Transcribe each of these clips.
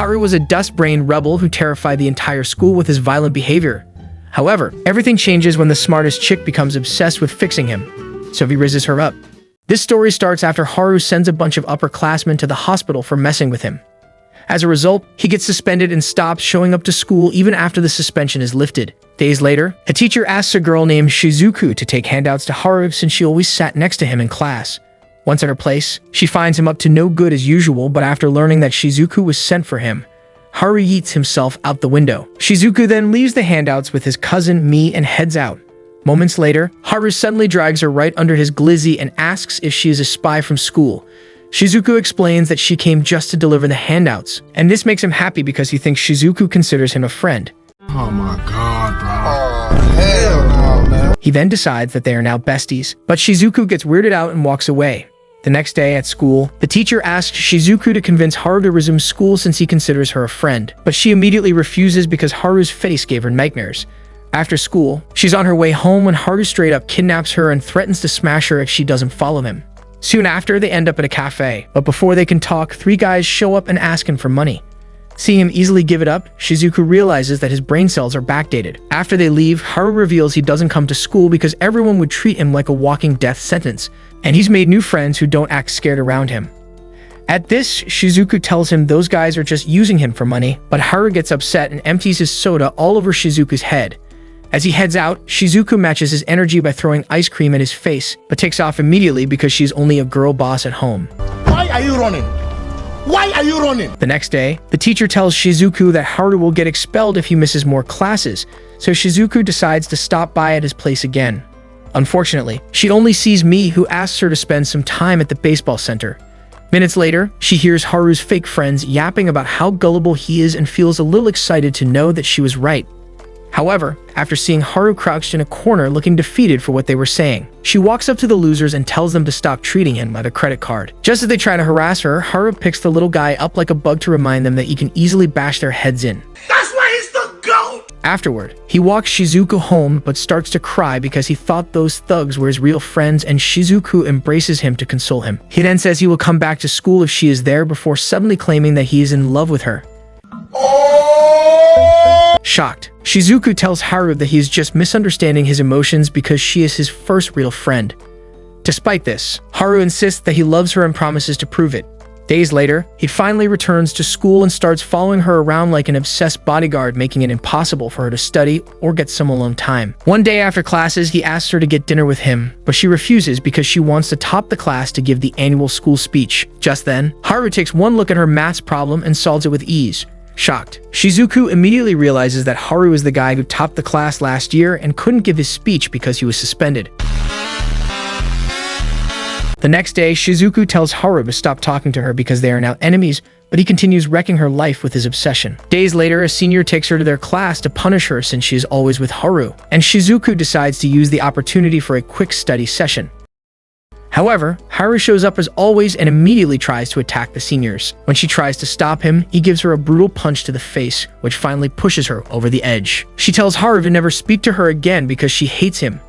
Haru was a dust-brained rebel who terrified the entire school with his violent behavior. However, everything changes when the smartest chick becomes obsessed with fixing him, so he raises her up. This story starts after Haru sends a bunch of upperclassmen to the hospital for messing with him. As a result, he gets suspended and stops showing up to school even after the suspension is lifted. Days later, a teacher asks a girl named Shizuku to take handouts to Haru since she always sat next to him in class. Once at her place, she finds him up to no good as usual, but after learning that Shizuku was sent for him, Haru yeets himself out the window. Shizuku then leaves the handouts with his cousin Mi and heads out. Moments later, Haru suddenly drags her right under his glizzy and asks if she is a spy from school. Shizuku explains that she came just to deliver the handouts, and this makes him happy because he thinks Shizuku considers him a friend. Oh my god, bro. Oh, hell no, man. He then decides that they are now besties, but Shizuku gets weirded out and walks away. The next day at school, the teacher asks Shizuku to convince Haru to resume school since he considers her a friend, but she immediately refuses because Haru's face gave her nightmares. After school, she's on her way home when Haru straight up kidnaps her and threatens to smash her if she doesn't follow him. Soon after, they end up at a cafe, but before they can talk, 3 guys show up and ask him for money. Seeing him easily give it up, Shizuku realizes that his brain cells are backdated. After they leave, Haru reveals he doesn't come to school because everyone would treat him like a walking death sentence, and he's made new friends who don't act scared around him. At this, Shizuku tells him those guys are just using him for money, but Haru gets upset and empties his soda all over Shizuku's head. As he heads out, Shizuku matches his energy by throwing ice cream at his face, but takes off immediately because she's only a girl boss at home. Why are you running? Why are you running? The next day, the teacher tells Shizuku that Haru will get expelled if he misses more classes, so Shizuku decides to stop by at his place again. Unfortunately, she only sees Mi, who asks her to spend some time at the baseball center. Minutes later, she hears Haru's fake friends yapping about how gullible he is and feels a little excited to know that she was right. However, after seeing Haru crouched in a corner looking defeated for what they were saying, she walks up to the losers and tells them to stop treating him like a credit card. Just as they try to harass her, Haru picks the little guy up like a bug to remind them that he can easily bash their heads in. That's why he's the GOAT! Afterward, he walks Shizuku home but starts to cry because he thought those thugs were his real friends, and Shizuku embraces him to console him. He then says he will come back to school if she is there before suddenly claiming that he is in love with her. Shocked, Shizuku tells Haru that he is just misunderstanding his emotions because she is his first real friend. Despite this, Haru insists that he loves her and promises to prove it. Days later, he finally returns to school and starts following her around like an obsessed bodyguard, making it impossible for her to study or get some alone time. One day after classes, he asks her to get dinner with him, but she refuses because she wants to top the class to give the annual school speech. Just then, Haru takes one look at her maths problem and solves it with ease. Shocked, Shizuku immediately realizes that Haru is the guy who topped the class last year and couldn't give his speech because he was suspended. The next day, Shizuku tells Haru to stop talking to her because they are now enemies, but he continues wrecking her life with his obsession. Days later, a senior takes her to their class to punish her since she is always with Haru, and Shizuku decides to use the opportunity for a quick study session. However, Haru shows up as always and immediately tries to attack the seniors. When she tries to stop him, he gives her a brutal punch to the face, which finally pushes her over the edge. She tells Haru to never speak to her again because she hates him.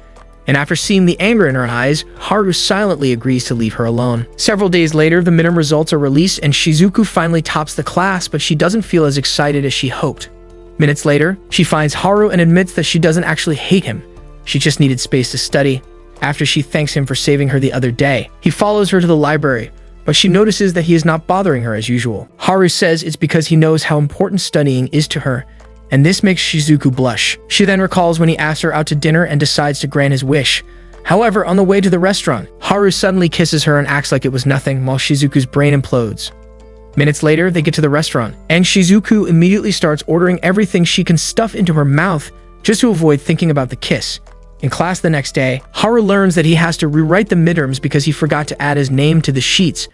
And after seeing the anger in her eyes, Haru silently agrees to leave her alone. Several days later, the midterm results are released and Shizuku finally tops the class, but she doesn't feel as excited as she hoped. Minutes later, she finds Haru and admits that she doesn't actually hate him. She just needed space to study. After she thanks him for saving her the other day, he follows her to the library, but she notices that he is not bothering her as usual. Haru says it's because he knows how important studying is to her, and this makes Shizuku blush. She then recalls when he asked her out to dinner and decides to grant his wish. However, on the way to the restaurant, Haru suddenly kisses her and acts like it was nothing while Shizuku's brain implodes. Minutes later, they get to the restaurant, and Shizuku immediately starts ordering everything she can stuff into her mouth just to avoid thinking about the kiss. In class the next day, Haru learns that he has to rewrite the midterms because he forgot to add his name to the sheets.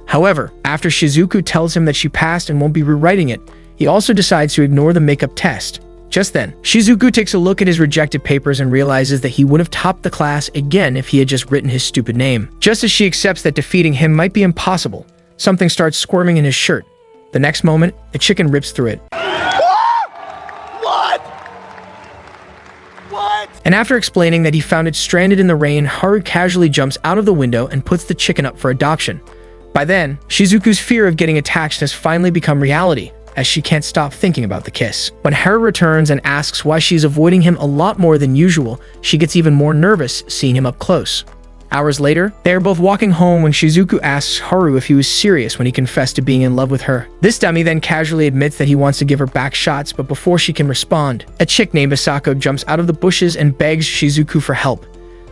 However, after Shizuku tells him that she passed and won't be rewriting it, he also decides to ignore the makeup test. Just then, Shizuku takes a look at his rejected papers and realizes that he would have topped the class again if he had just written his stupid name. Just as she accepts that defeating him might be impossible, something starts squirming in his shirt. The next moment, a chicken rips through it. And after explaining that he found it stranded in the rain, Haru casually jumps out of the window and puts the chicken up for adoption. By then, Shizuku's fear of getting attached has finally become reality, as she can't stop thinking about the kiss. When Haru returns and asks why she's avoiding him a lot more than usual, she gets even more nervous seeing him up close. Hours later, they are both walking home when Shizuku asks Haru if he was serious when he confessed to being in love with her. This dummy then casually admits that he wants to give her back shots, but before she can respond, a chick named Asako jumps out of the bushes and begs Shizuku for help.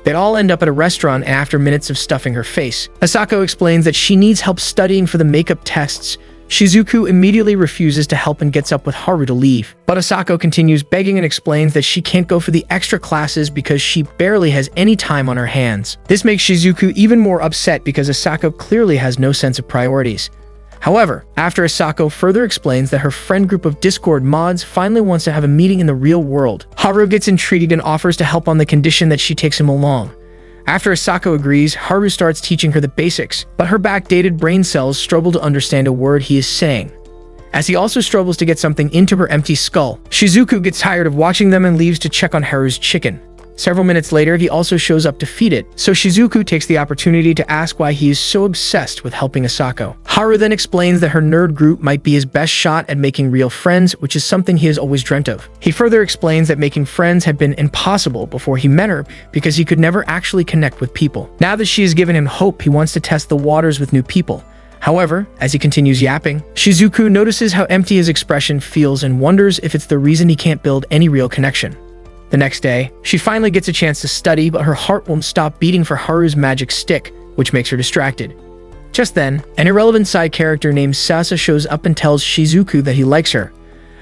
They'd all end up at a restaurant, and after minutes of stuffing her face, Asako explains that she needs help studying for the makeup tests. Shizuku immediately refuses to help and gets up with Haru to leave. But Asako continues begging and explains that she can't go for the extra classes because she barely has any time on her hands. This makes Shizuku even more upset because Asako clearly has no sense of priorities. However, after Asako further explains that her friend group of Discord mods finally wants to have a meeting in the real world, Haru gets intrigued and offers to help on the condition that she takes him along. After Asako agrees, Haru starts teaching her the basics, but her backdated brain cells struggle to understand a word he is saying. As he also struggles to get something into her empty skull, Shizuku gets tired of watching them and leaves to check on Haru's chicken. Several minutes later, he also shows up to feed it, so Shizuku takes the opportunity to ask why he is so obsessed with helping Asako. Haru then explains that her nerd group might be his best shot at making real friends, which is something he has always dreamt of. He further explains that making friends had been impossible before he met her because he could never actually connect with people. Now that she has given him hope, he wants to test the waters with new people. However, as he continues yapping, Shizuku notices how empty his expression feels and wonders if it's the reason he can't build any real connection. The next day, she finally gets a chance to study, but her heart won't stop beating for Haru's magic stick, which makes her distracted. Just then, an irrelevant side character named Sasa shows up and tells Shizuku that he likes her.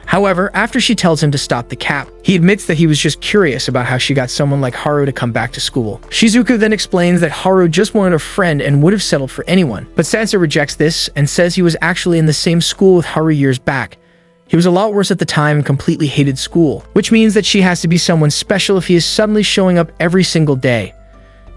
However, after she tells him to stop the cap, he admits that he was just curious about how she got someone like Haru to come back to school. Shizuku then explains that Haru just wanted a friend and would have settled for anyone, but Sasa rejects this and says he was actually in the same school with Haru years back. He was a lot worse at the time and completely hated school, which means that she has to be someone special if he is suddenly showing up every single day.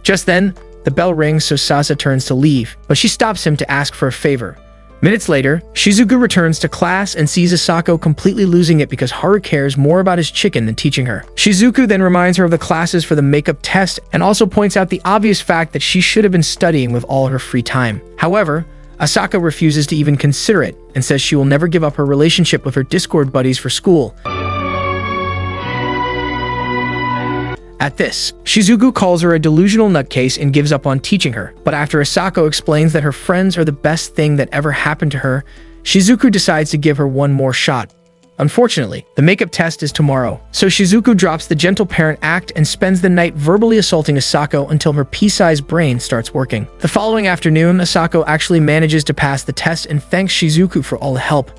Just then, the bell rings, so Sasa turns to leave, but she stops him to ask for a favor. Minutes later, Shizuku returns to class and sees Asako completely losing it because Haru cares more about his chicken than teaching her. Shizuku then reminds her of the classes for the makeup test and also points out the obvious fact that she should have been studying with all her free time. However, Asako refuses to even consider it and says she will never give up her relationship with her Discord buddies for school. At this, Shizuku calls her a delusional nutcase and gives up on teaching her, but after Asako explains that her friends are the best thing that ever happened to her, Shizuku decides to give her one more shot. Unfortunately, the makeup test is tomorrow, so Shizuku drops the gentle parent act and spends the night verbally assaulting Asako until her pea-sized brain starts working. The following afternoon, Asako actually manages to pass the test and thanks Shizuku for all the help.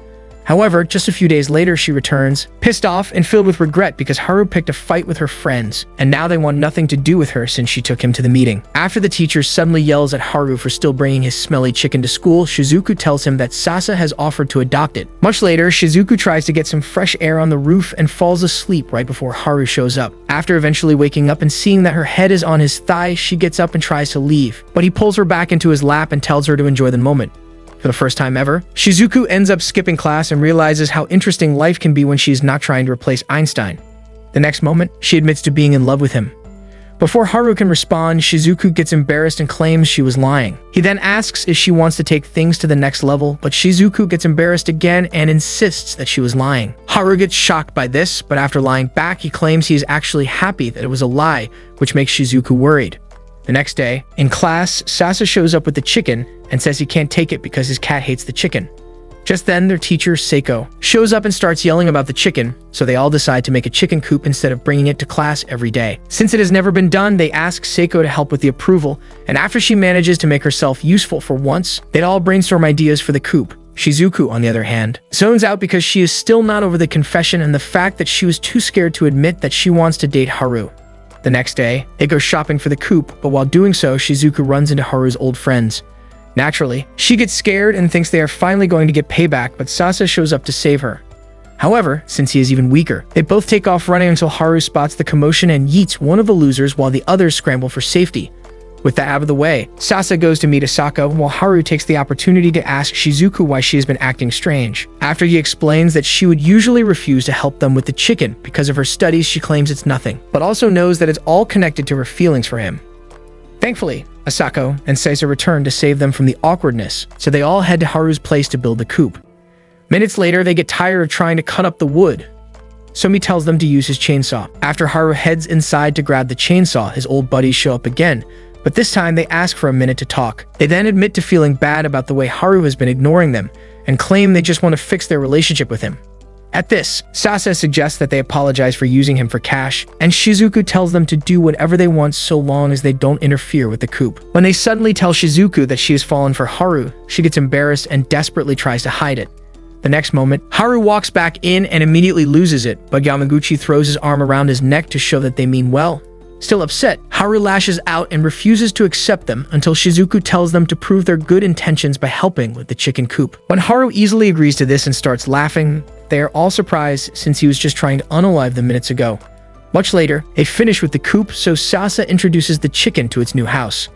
However, just a few days later, she returns, pissed off and filled with regret because Haru picked a fight with her friends, and now they want nothing to do with her since she took him to the meeting. After the teacher suddenly yells at Haru for still bringing his smelly chicken to school, Shizuku tells him that Sasa has offered to adopt it. Much later, Shizuku tries to get some fresh air on the roof and falls asleep right before Haru shows up. After eventually waking up and seeing that her head is on his thigh, she gets up and tries to leave, but he pulls her back into his lap and tells her to enjoy the moment. For the first time ever, Shizuku ends up skipping class and realizes how interesting life can be when she's not trying to replace Einstein. The next moment, she admits to being in love with him. Before Haru can respond, Shizuku gets embarrassed and claims she was lying. He then asks if she wants to take things to the next level, but Shizuku gets embarrassed again and insists that she was lying. Haru gets shocked by this, but after lying back, he claims he is actually happy that it was a lie, which makes Shizuku worried. The next day, in class, Sasa shows up with the chicken and says he can't take it because his cat hates the chicken. Just then, their teacher, Seiko, shows up and starts yelling about the chicken, so they all decide to make a chicken coop instead of bringing it to class every day. Since it has never been done, they ask Seiko to help with the approval, and after she manages to make herself useful for once, they'd all brainstorm ideas for the coop. Shizuku, on the other hand, zones out because she is still not over the confession and the fact that she was too scared to admit that she wants to date Haru. The next day, they go shopping for the coop, but while doing so, Shizuku runs into Haru's old friends. Naturally, she gets scared and thinks they are finally going to get payback, but Sasa shows up to save her. However, since he is even weaker, they both take off running until Haru spots the commotion and yeets one of the losers while the others scramble for safety. With that out of the way, Sasa goes to meet Asako while Haru takes the opportunity to ask Shizuku why she has been acting strange. After he explains that she would usually refuse to help them with the chicken because of her studies, she claims it's nothing, but also knows that it's all connected to her feelings for him. Thankfully, Asako and Seiza return to save them from the awkwardness, so they all head to Haru's place to build the coop. Minutes later, they get tired of trying to cut up the wood. Somi tells them to use his chainsaw. After Haru heads inside to grab the chainsaw, his old buddies show up again, but this time they ask for a minute to talk. They then admit to feeling bad about the way Haru has been ignoring them, and claim they just want to fix their relationship with him. At this, Sasa suggests that they apologize for using him for cash, and Shizuku tells them to do whatever they want so long as they don't interfere with the coop. When they suddenly tell Shizuku that she has fallen for Haru, she gets embarrassed and desperately tries to hide it. The next moment, Haru walks back in and immediately loses it, but Yamaguchi throws his arm around his neck to show that they mean well. Still upset, Haru lashes out and refuses to accept them until Shizuku tells them to prove their good intentions by helping with the chicken coop. When Haru easily agrees to this and starts laughing, they are all surprised since he was just trying to unalive them minutes ago. Much later, they finish with the coop, so Sasa introduces the chicken to its new house.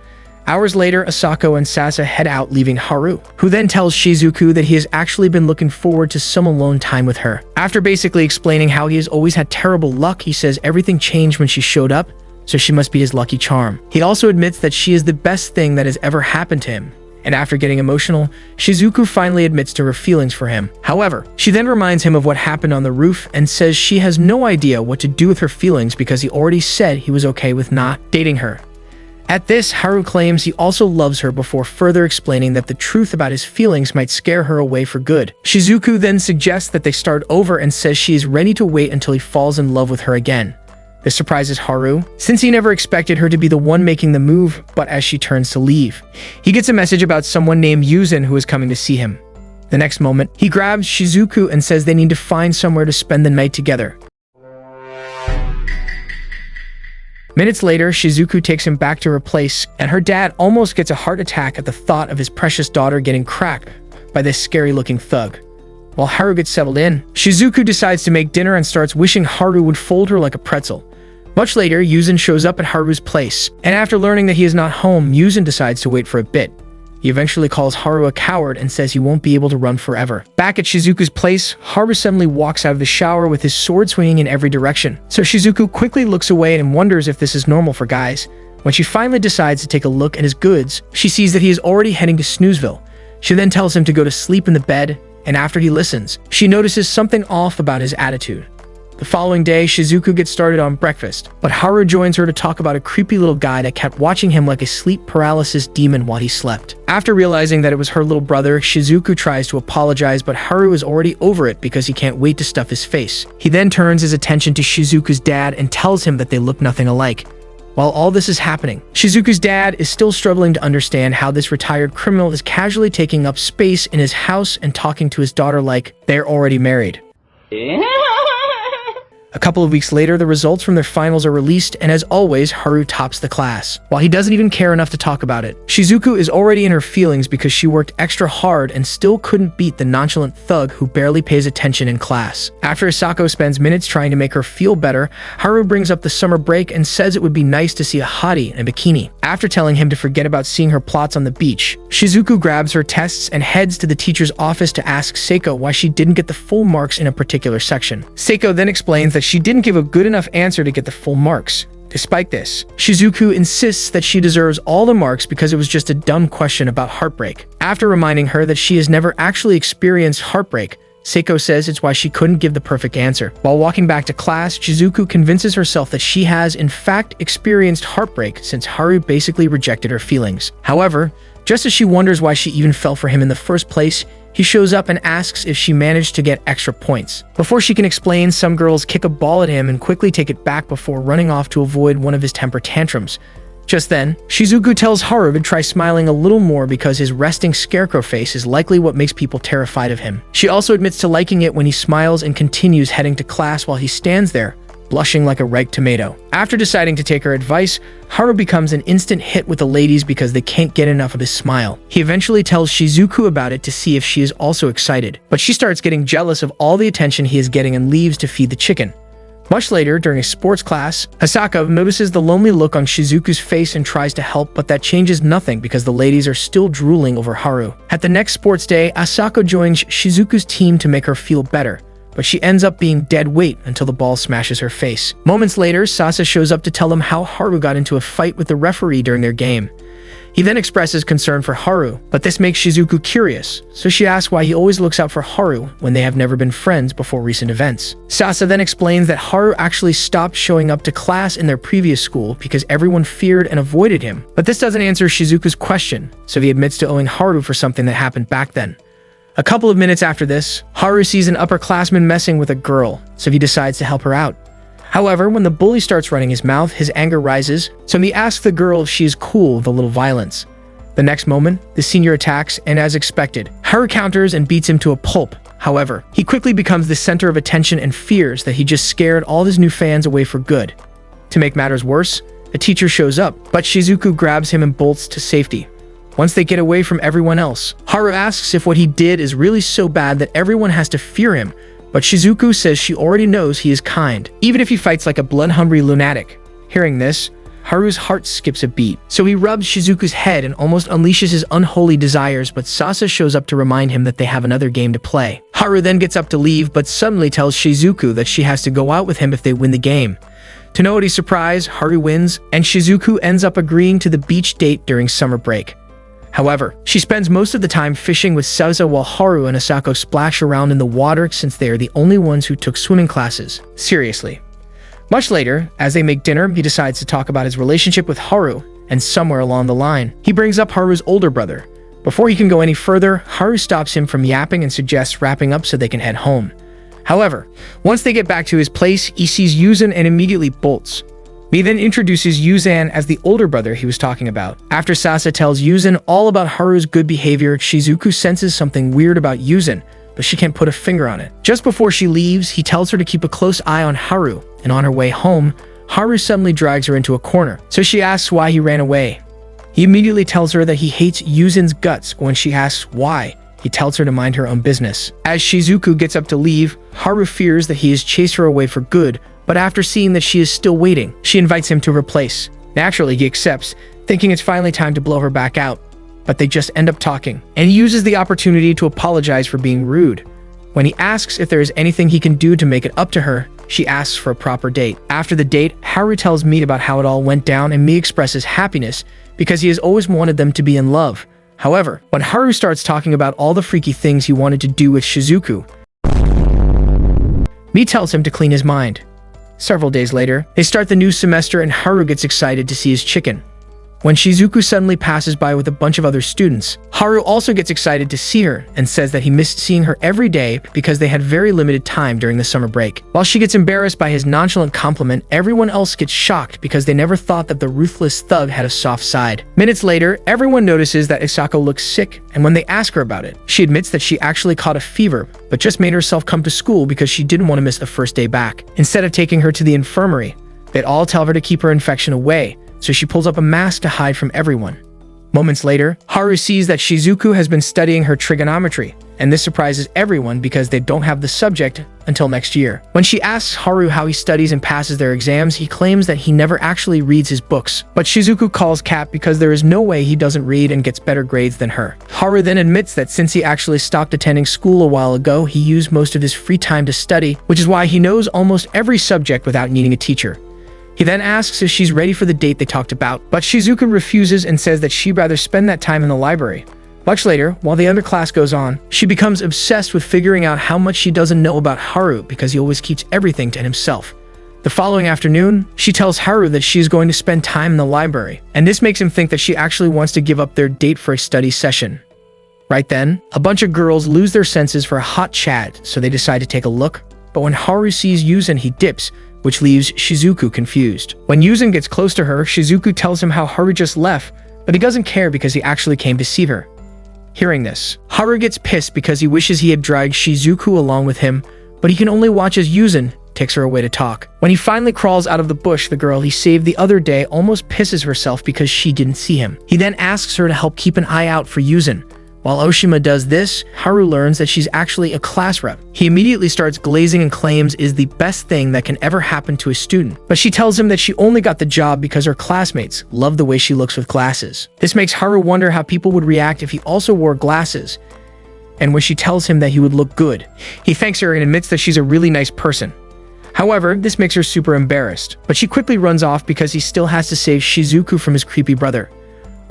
Hours later, Asako and Sasa head out, leaving Haru, who then tells Shizuku that he has actually been looking forward to some alone time with her. After basically explaining how he has always had terrible luck, he says everything changed when she showed up, so she must be his lucky charm. He also admits that she is the best thing that has ever happened to him. And after getting emotional, Shizuku finally admits to her feelings for him. However, she then reminds him of what happened on the roof and says she has no idea what to do with her feelings because he already said he was okay with not dating her. At this, Haru claims he also loves her before further explaining that the truth about his feelings might scare her away for good. Shizuku then suggests that they start over and says she is ready to wait until he falls in love with her again. This surprises Haru, since he never expected her to be the one making the move, but as she turns to leave, he gets a message about someone named Yuzin who is coming to see him. The next moment, he grabs Shizuku and says they need to find somewhere to spend the night together. Minutes later, Shizuku takes him back to her place, and her dad almost gets a heart attack at the thought of his precious daughter getting cracked by this scary-looking thug. While Haru gets settled in, Shizuku decides to make dinner and starts wishing Haru would fold her like a pretzel. Much later, Yuzin shows up at Haru's place, and after learning that he is not home, Yuzin decides to wait for a bit. He eventually calls Haru a coward and says he won't be able to run forever. Back at Shizuku's place, Haru suddenly walks out of the shower with his sword swinging in every direction. So Shizuku quickly looks away and wonders if this is normal for guys. When she finally decides to take a look at his goods, she sees that he is already heading to Snoozeville. She then tells him to go to sleep in the bed, and after he listens, she notices something off about his attitude. The following day, Shizuku gets started on breakfast, but Haru joins her to talk about a creepy little guy that kept watching him like a sleep paralysis demon while he slept. After realizing that it was her little brother, Shizuku tries to apologize, but Haru is already over it because he can't wait to stuff his face. He then turns his attention to Shizuku's dad and tells him that they look nothing alike. While all this is happening, Shizuku's dad is still struggling to understand how this retired criminal is casually taking up space in his house and talking to his daughter like they're already married. A couple of weeks later, the results from their finals are released, and as always, Haru tops the class. While he doesn't even care enough to talk about it, Shizuku is already in her feelings because she worked extra hard and still couldn't beat the nonchalant thug who barely pays attention in class. After Asako spends minutes trying to make her feel better, Haru brings up the summer break and says it would be nice to see a hottie in a bikini. After telling him to forget about seeing her plots on the beach, Shizuku grabs her tests and heads to the teacher's office to ask Seiko why she didn't get the full marks in a particular section. Seiko then explains that she didn't give a good enough answer to get the full marks. Despite this, Shizuku insists that she deserves all the marks because it was just a dumb question about heartbreak. After reminding her that she has never actually experienced heartbreak, Seiko says it's why she couldn't give the perfect answer. While walking back to class, Shizuku convinces herself that she has, in fact, experienced heartbreak since Haru basically rejected her feelings. However, just as she wonders why she even fell for him in the first place, he shows up and asks if she managed to get extra points. Before she can explain, some girls kick a ball at him and quickly take it back before running off to avoid one of his temper tantrums. Just then, Shizuku tells Haru to try smiling a little more because his resting scarecrow face is likely what makes people terrified of him. She also admits to liking it when he smiles and continues heading to class while he stands there, blushing like a ripe tomato. After deciding to take her advice, Haru becomes an instant hit with the ladies because they can't get enough of his smile. He eventually tells Shizuku about it to see if she is also excited, but she starts getting jealous of all the attention he is getting and leaves to feed the chicken. Much later, during a sports class, Asako notices the lonely look on Shizuku's face and tries to help, but that changes nothing because the ladies are still drooling over Haru. At the next sports day, Asako joins Shizuku's team to make her feel better, but she ends up being dead weight until the ball smashes her face. Moments later, Sasa shows up to tell them how Haru got into a fight with the referee during their game. He then expresses concern for Haru, but this makes Shizuku curious, so she asks why he always looks out for Haru when they have never been friends before recent events. Sasa then explains that Haru actually stopped showing up to class in their previous school because everyone feared and avoided him. But this doesn't answer Shizuku's question, so he admits to owing Haru for something that happened back then. A couple of minutes after this, Haru sees an upperclassman messing with a girl, so he decides to help her out. However, when the bully starts running his mouth, his anger rises, so he asks the girl if she is cool with a little violence. The next moment, the senior attacks, and as expected, Haru counters and beats him to a pulp. However, he quickly becomes the center of attention and fears that he just scared all his new fans away for good. To make matters worse, a teacher shows up, but Shizuku grabs him and bolts to safety. Once they get away from everyone else, Haru asks if what he did is really so bad that everyone has to fear him, but Shizuku says she already knows he is kind, even if he fights like a blood-hungry lunatic. Hearing this, Haru's heart skips a beat, so he rubs Shizuku's head and almost unleashes his unholy desires, but Sasa shows up to remind him that they have another game to play. Haru then gets up to leave, but suddenly tells Shizuku that she has to go out with him if they win the game. To Nobody's surprise, Haru wins, and Shizuku ends up agreeing to the beach date during summer break. However, she spends most of the time fishing with Sasa while Haru and Asako splash around in the water since they are the only ones who took swimming classes seriously. Much later, as they make dinner, he decides to talk about his relationship with Haru, and somewhere along the line, he brings up Haru's older brother. Before he can go any further, Haru stops him from yapping and suggests wrapping up so they can head home. However, once they get back to his place, he sees Yuzan and immediately bolts. He then introduces Yuzan as the older brother he was talking about. After Sasa tells Yuzan all about Haru's good behavior, Shizuku senses something weird about Yuzan, but she can't put a finger on it. Just before she leaves, he tells her to keep a close eye on Haru, and on her way home, Haru suddenly drags her into a corner, so she asks why he ran away. He immediately tells her that he hates Yuzan's guts. When she asks why, he tells her to mind her own business. As Shizuku gets up to leave, Haru fears that he has chased her away for good, but after seeing that she is still waiting, she invites him to replace. Naturally, he accepts, thinking it's finally time to blow her back out. But they just end up talking, and he uses the opportunity to apologize for being rude. When he asks if there is anything he can do to make it up to her, she asks for a proper date. After the date, Haru tells Mie about how it all went down, and Mie expresses happiness because he has always wanted them to be in love. However, when Haru starts talking about all the freaky things he wanted to do with Shizuku, Mie tells him to clean his mind. Several days later, they start the new semester and Haru gets excited to see his chicken. When Shizuku suddenly passes by with a bunch of other students, Haru also gets excited to see her and says that he missed seeing her every day because they had very limited time during the summer break. While she gets embarrassed by his nonchalant compliment, everyone else gets shocked because they never thought that the ruthless thug had a soft side. Minutes later, everyone notices that Isako looks sick, and when they ask her about it, she admits that she actually caught a fever, but just made herself come to school because she didn't want to miss the first day back. Instead of taking her to the infirmary, they'd all tell her to keep her infection away, so she pulls up a mask to hide from everyone. Moments later, Haru sees that Shizuku has been studying her trigonometry, and this surprises everyone because they don't have the subject until next year. When she asks Haru how he studies and passes their exams, he claims that he never actually reads his books, but Shizuku calls cap because there is no way he doesn't read and gets better grades than her. Haru then admits that since he actually stopped attending school a while ago, he used most of his free time to study, which is why he knows almost every subject without needing a teacher. He then asks if she's ready for the date they talked about, but Shizuku refuses and says that she'd rather spend that time in the library. Much later, while the other class goes on, she becomes obsessed with figuring out how much she doesn't know about Haru because he always keeps everything to himself. The following afternoon, she tells Haru that she is going to spend time in the library, and this makes him think that she actually wants to give up their date for a study session. Right then, a bunch of girls lose their senses for a hot chat, so they decide to take a look, but when Haru sees Yuzan, he dips, which leaves Shizuku confused. When Yuzan gets close to her, Shizuku tells him how Haru just left, but he doesn't care because he actually came to see her. Hearing this, Haru gets pissed because he wishes he had dragged Shizuku along with him, but he can only watch as Yuzan takes her away to talk. When he finally crawls out of the bush, the girl he saved the other day almost pisses herself because she didn't see him. He then asks her to help keep an eye out for Yuzan. While Oshima does this, Haru learns that she's actually a class rep. He immediately starts glazing and claims is the best thing that can ever happen to a student. But she tells him that she only got the job because her classmates love the way she looks with glasses. This makes Haru wonder how people would react if he also wore glasses. And when she tells him that he would look good, he thanks her and admits that she's a really nice person. However, this makes her super embarrassed, but she quickly runs off because he still has to save Shizuku from his creepy brother.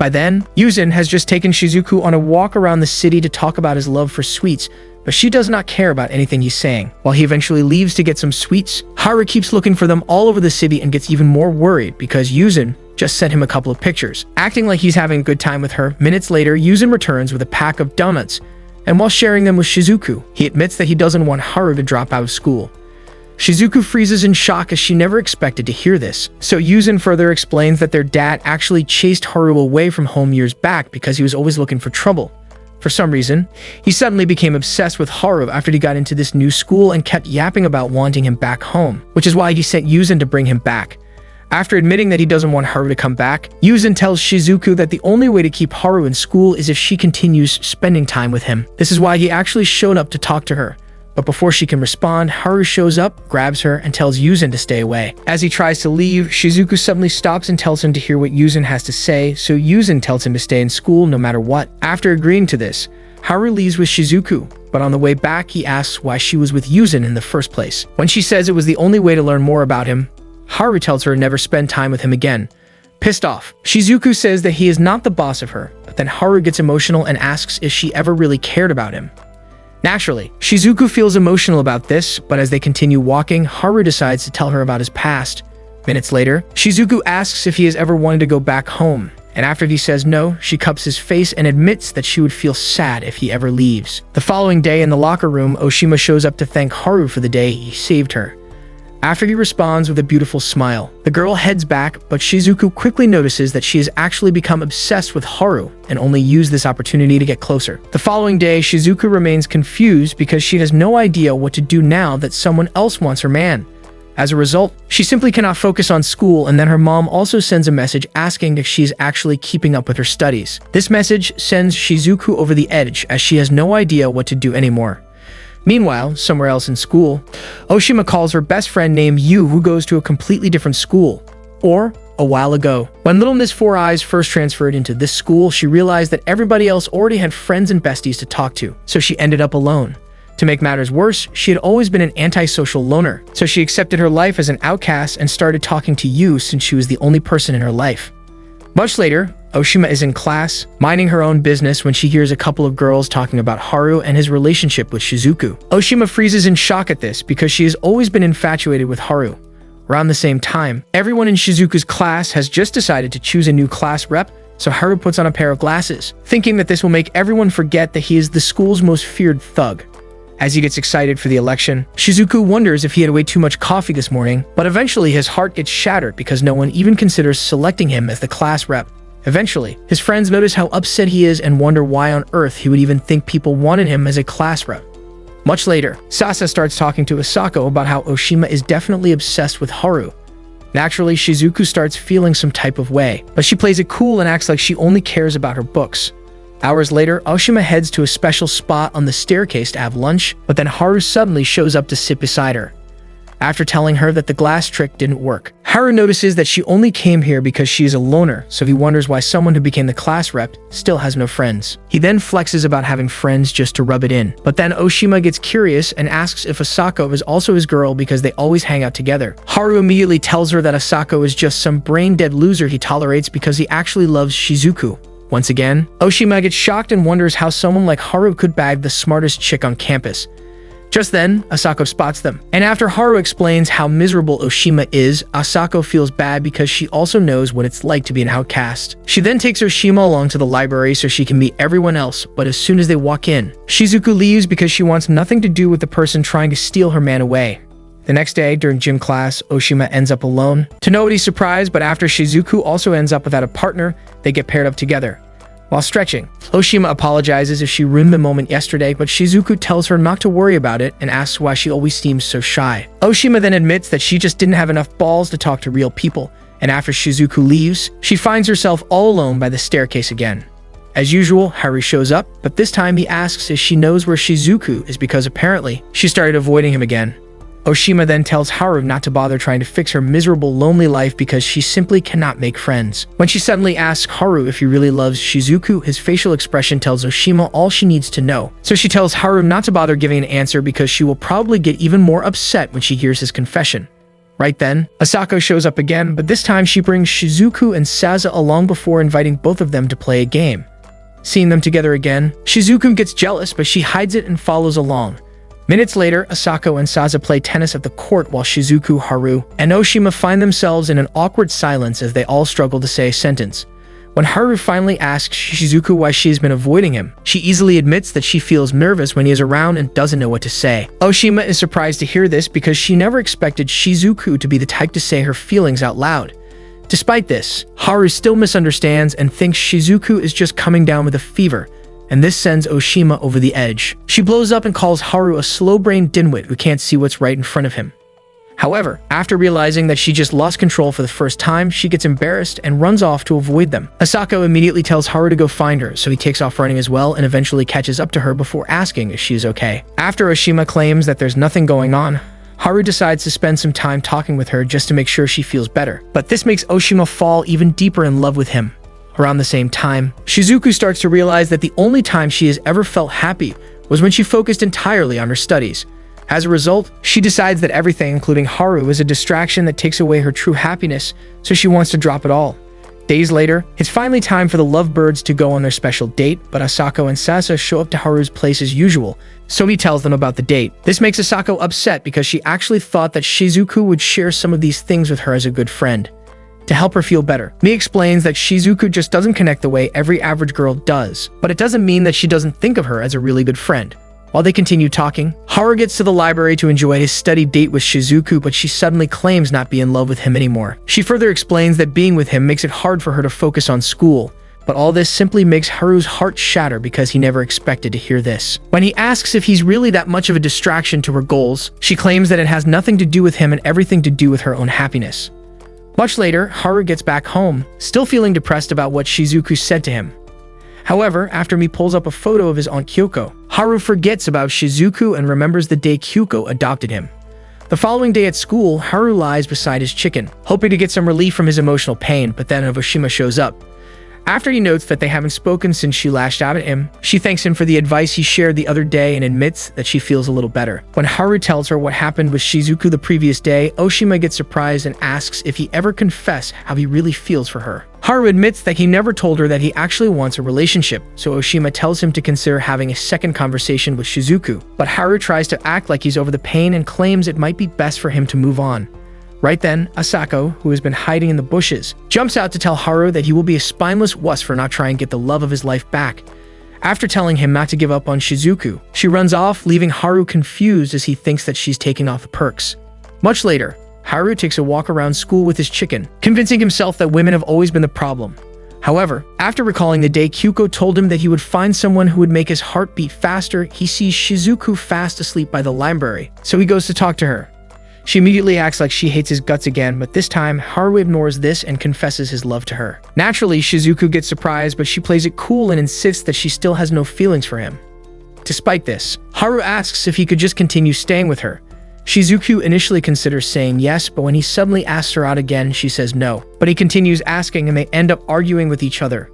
By then, Yuzin has just taken Shizuku on a walk around the city to talk about his love for sweets, but she does not care about anything he's saying. While he eventually leaves to get some sweets, Haru keeps looking for them all over the city and gets even more worried because Yuzin just sent him a couple of pictures. Acting like he's having a good time with her, minutes later, Yuzin returns with a pack of donuts, and while sharing them with Shizuku, he admits that he doesn't want Haru to drop out of school. Shizuku freezes in shock as she never expected to hear this. So Yuzin further explains that their dad actually chased Haru away from home years back because he was always looking for trouble. For some reason, he suddenly became obsessed with Haru after he got into this new school and kept yapping about wanting him back home, which is why he sent Yuzin to bring him back. After admitting that he doesn't want Haru to come back, Yuzin tells Shizuku that the only way to keep Haru in school is if she continues spending time with him. This is why he actually showed up to talk to her. But before she can respond, Haru shows up, grabs her, and tells Yuzin to stay away. As he tries to leave, Shizuku suddenly stops and tells him to hear what Yuzin has to say, so Yuzin tells him to stay in school no matter what. After agreeing to this, Haru leaves with Shizuku, but on the way back, he asks why she was with Yuzin in the first place. When she says it was the only way to learn more about him, Haru tells her to never spend time with him again. Pissed off, Shizuku says that he is not the boss of her, but then Haru gets emotional and asks if she ever really cared about him. Naturally, Shizuku feels emotional about this, but as they continue walking, Haru decides to tell her about his past. Minutes later, Shizuku asks if he has ever wanted to go back home, and after he says no, she cups his face and admits that she would feel sad if he ever leaves. The following day in the locker room, Oshima shows up to thank Haru for the day he saved her. After he responds with a beautiful smile, the girl heads back, but Shizuku quickly notices that she has actually become obsessed with Haru and only used this opportunity to get closer. The following day, Shizuku remains confused because she has no idea what to do now that someone else wants her man. As a result, she simply cannot focus on school, and then her mom also sends a message asking if she's actually keeping up with her studies. This message sends Shizuku over the edge as she has no idea what to do anymore. Meanwhile, somewhere else in school, Oshima calls her best friend named Yu, who goes to a completely different school. Or, a while ago. When Little Miss Four Eyes first transferred into this school, she realized that everybody else already had friends and besties to talk to, so she ended up alone. To make matters worse, she had always been an antisocial loner, so she accepted her life as an outcast and started talking to Yu since she was the only person in her life. Much later, Oshima is in class, minding her own business when she hears a couple of girls talking about Haru and his relationship with Shizuku. Oshima freezes in shock at this because she has always been infatuated with Haru. Around the same time, everyone in Shizuku's class has just decided to choose a new class rep, so Haru puts on a pair of glasses, thinking that this will make everyone forget that he is the school's most feared thug. As he gets excited for the election, Shizuku wonders if he had way too much coffee this morning, but eventually his heart gets shattered because no one even considers selecting him as the class rep. Eventually, his friends notice how upset he is and wonder why on earth he would even think people wanted him as a class rep. Much later, Sasa starts talking to Asako about how Oshima is definitely obsessed with Haru. Naturally, Shizuku starts feeling some type of way, but she plays it cool and acts like she only cares about her books. Hours later, Oshima heads to a special spot on the staircase to have lunch, but then Haru suddenly shows up to sit beside her. After telling her that the glass trick didn't work, Haru notices that she only came here because she is a loner, so he wonders why someone who became the class rep still has no friends. He then flexes about having friends just to rub it in, but then Oshima gets curious and asks if Asako is also his girl because they always hang out together. Haru immediately tells her that Asako is just some brain-dead loser he tolerates because he actually loves Shizuku. Once again, Oshima gets shocked and wonders how someone like Haru could bag the smartest chick on campus. Just then, Asako spots them, and after Haru explains how miserable Oshima is, Asako feels bad because she also knows what it's like to be an outcast. She then takes Oshima along to the library so she can meet everyone else, but as soon as they walk in, Shizuku leaves because she wants nothing to do with the person trying to steal her man away. The next day, during gym class, Oshima ends up alone. To nobody's surprise, but after Shizuku also ends up without a partner, they get paired up together. While stretching, Oshima apologizes if she ruined the moment yesterday, but Shizuku tells her not to worry about it and asks why she always seems so shy. Oshima then admits that she just didn't have enough balls to talk to real people, and after Shizuku leaves, she finds herself all alone by the staircase again. As usual, Haru shows up, but this time he asks if she knows where Shizuku is because apparently she started avoiding him again. Oshima then tells Haru not to bother trying to fix her miserable, lonely life because she simply cannot make friends. When she suddenly asks Haru if he really loves Shizuku, his facial expression tells Oshima all she needs to know. So she tells Haru not to bother giving an answer because she will probably get even more upset when she hears his confession. Right then, Asako shows up again, but this time she brings Shizuku and Sasa along before inviting both of them to play a game. Seeing them together again, Shizuku gets jealous, but she hides it and follows along. Minutes later, Asako and Sasa play tennis at the court while Shizuku, Haru, and Oshima find themselves in an awkward silence as they all struggle to say a sentence. When Haru finally asks Shizuku why she has been avoiding him, she easily admits that she feels nervous when he is around and doesn't know what to say. Oshima is surprised to hear this because she never expected Shizuku to be the type to say her feelings out loud. Despite this, Haru still misunderstands and thinks Shizuku is just coming down with a fever, and this sends Oshima over the edge. She blows up and calls Haru a slow-brained dimwit who can't see what's right in front of him. However, after realizing that she just lost control for the first time, she gets embarrassed and runs off to avoid them. Asako immediately tells Haru to go find her, so he takes off running as well and eventually catches up to her before asking if she is okay. After Oshima claims that there's nothing going on, Haru decides to spend some time talking with her just to make sure she feels better. But this makes Oshima fall even deeper in love with him. Around the same time, Shizuku starts to realize that the only time she has ever felt happy was when she focused entirely on her studies. As a result, she decides that everything, including Haru, is a distraction that takes away her true happiness, so she wants to drop it all. Days later, it's finally time for the lovebirds to go on their special date, but Asako and Sasa show up to Haru's place as usual, so he tells them about the date. This makes Asako upset because she actually thought that Shizuku would share some of these things with her as a good friend. To help her feel better, Mi explains that Shizuku just doesn't connect the way every average girl does, but it doesn't mean that she doesn't think of her as a really good friend. While they continue talking, Haru gets to the library to enjoy his study date with Shizuku, but she suddenly claims not be in love with him anymore. She further explains that being with him makes it hard for her to focus on school, but all this simply makes Haru's heart shatter because he never expected to hear this. When he asks if he's really that much of a distraction to her goals, she claims that it has nothing to do with him and everything to do with her own happiness. Much later, Haru gets back home, still feeling depressed about what Shizuku said to him. However, after Mi pulls up a photo of his aunt Kyoko, Haru forgets about Shizuku and remembers the day Kyoko adopted him. The following day at school, Haru lies beside his chicken, hoping to get some relief from his emotional pain, but then Oshima shows up. After he notes that they haven't spoken since she lashed out at him, she thanks him for the advice he shared the other day and admits that she feels a little better. When Haru tells her what happened with Shizuku the previous day, Oshima gets surprised and asks if he ever confessed how he really feels for her. Haru admits that he never told her that he actually wants a relationship, so Oshima tells him to consider having a second conversation with Shizuku. But Haru tries to act like he's over the pain and claims it might be best for him to move on. Right then, Asako, who has been hiding in the bushes, jumps out to tell Haru that he will be a spineless wuss for not trying to get the love of his life back. After telling him not to give up on Shizuku, she runs off, leaving Haru confused as he thinks that she's taking off the perks. Much later, Haru takes a walk around school with his chicken, convincing himself that women have always been the problem. However, after recalling the day Kyoko told him that he would find someone who would make his heart beat faster, he sees Shizuku fast asleep by the library, so he goes to talk to her. She immediately acts like she hates his guts again, but this time, Haru ignores this and confesses his love to her. Naturally, Shizuku gets surprised, but she plays it cool and insists that she still has no feelings for him. Despite this, Haru asks if he could just continue staying with her. Shizuku initially considers saying yes, but when he suddenly asks her out again, she says no. But he continues asking and they end up arguing with each other.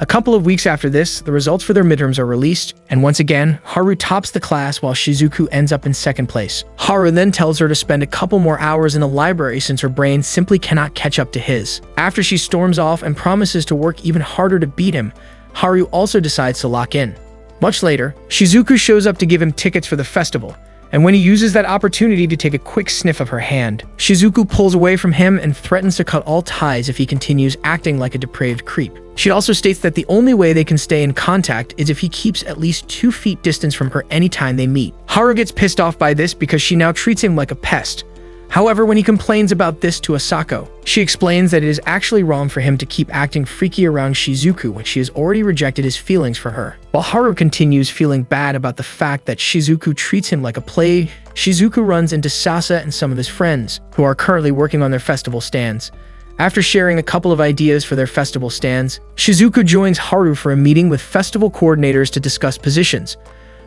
A couple of weeks after this, the results for their midterms are released, and once again, Haru tops the class while Shizuku ends up in second place. Haru then tells her to spend a couple more hours in the library since her brain simply cannot catch up to his. After she storms off and promises to work even harder to beat him, Haru also decides to lock in. Much later, Shizuku shows up to give him tickets for the festival, and when he uses that opportunity to take a quick sniff of her hand, Shizuku pulls away from him and threatens to cut all ties if he continues acting like a depraved creep. She also states that the only way they can stay in contact is if he keeps at least 2 feet distance from her anytime they meet. Haru gets pissed off by this because she now treats him like a pest. However, when he complains about this to Asako, she explains that it is actually wrong for him to keep acting freaky around Shizuku when she has already rejected his feelings for her. While Haru continues feeling bad about the fact that Shizuku treats him like a plague, Shizuku runs into Sasa and some of his friends, who are currently working on their festival stands. After sharing a couple of ideas for their festival stands, Shizuku joins Haru for a meeting with festival coordinators to discuss positions.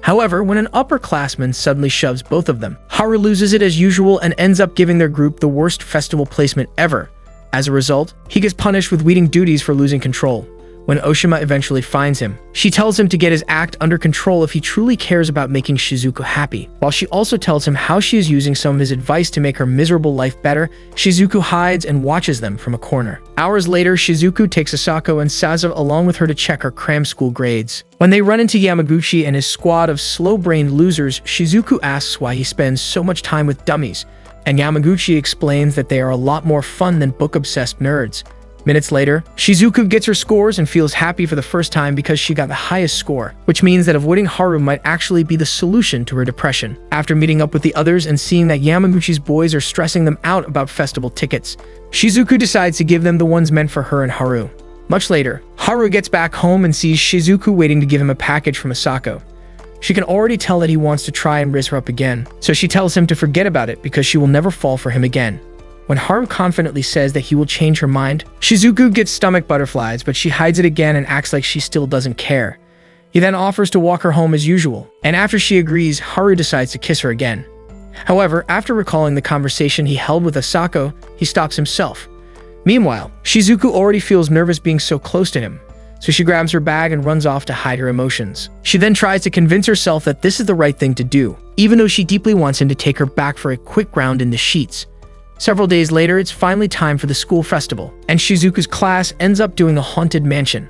However, when an upperclassman suddenly shoves both of them, Haru loses it as usual and ends up giving their group the worst festival placement ever. As a result, he gets punished with weeding duties for losing control. when Oshima eventually finds him. She tells him to get his act under control if he truly cares about making Shizuku happy. While she also tells him how she is using some of his advice to make her miserable life better, Shizuku hides and watches them from a corner. Hours later, Shizuku takes Asako and Saza along with her to check her cram school grades. When they run into Yamaguchi and his squad of slow-brained losers, Shizuku asks why he spends so much time with dummies, and Yamaguchi explains that they are a lot more fun than book-obsessed nerds. Minutes later, Shizuku gets her scores and feels happy for the first time because she got the highest score, which means that avoiding Haru might actually be the solution to her depression. After meeting up with the others and seeing that Yamaguchi's boys are stressing them out about festival tickets, Shizuku decides to give them the ones meant for her and Haru. Much later, Haru gets back home and sees Shizuku waiting to give him a package from Asako. She can already tell that he wants to try and raise her up again, so she tells him to forget about it because she will never fall for him again. When Haru confidently says that he will change her mind, Shizuku gets stomach butterflies, but she hides it again and acts like she still doesn't care. He then offers to walk her home as usual, and after she agrees, Haru decides to kiss her again. However, after recalling the conversation he held with Asako, he stops himself. Meanwhile, Shizuku already feels nervous being so close to him, so she grabs her bag and runs off to hide her emotions. She then tries to convince herself that this is the right thing to do, even though she deeply wants him to take her back for a quick round in the sheets. Several days later, it's finally time for the school festival, and Shizuku's class ends up doing a haunted mansion.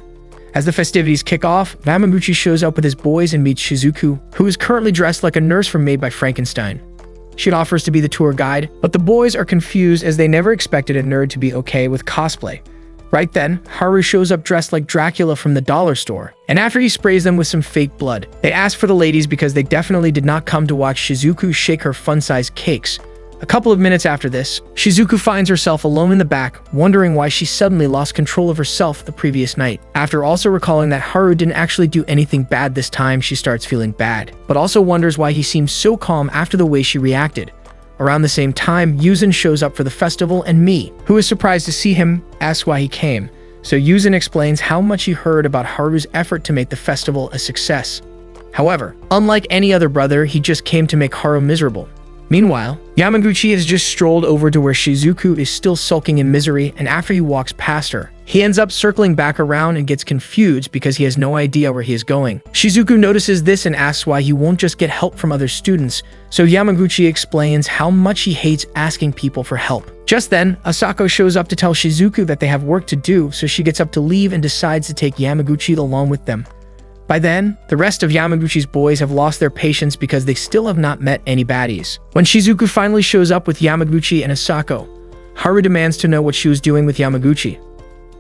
As the festivities kick off, Yamaguchi shows up with his boys and meets Shizuku, who is currently dressed like a nurse from Made by Frankenstein. She offers to be the tour guide, but the boys are confused as they never expected a nerd to be okay with cosplay. Right then, Haru shows up dressed like Dracula from the dollar store, and after he sprays them with some fake blood, they ask for the ladies because they definitely did not come to watch Shizuku shake her fun-sized cakes. A couple of minutes after this, Shizuku finds herself alone in the back, wondering why she suddenly lost control of herself the previous night. After also recalling that Haru didn't actually do anything bad this time, she starts feeling bad, but also wonders why he seemed so calm after the way she reacted. Around the same time, Yuzin shows up for the festival, and Mi, who is surprised to see him, asks why he came. So Yuzin explains how much he heard about Haru's effort to make the festival a success. However, unlike any other brother, he just came to make Haru miserable. Meanwhile, Yamaguchi has just strolled over to where Shizuku is still sulking in misery, and after he walks past her, he ends up circling back around and gets confused because he has no idea where he is going. Shizuku notices this and asks why he won't just get help from other students, so Yamaguchi explains how much he hates asking people for help. Just then, Asako shows up to tell Shizuku that they have work to do, so she gets up to leave and decides to take Yamaguchi along with them. By then, the rest of Yamaguchi's boys have lost their patience because they still have not met any baddies. When Shizuku finally shows up with Yamaguchi and Asako, Haru demands to know what she was doing with Yamaguchi.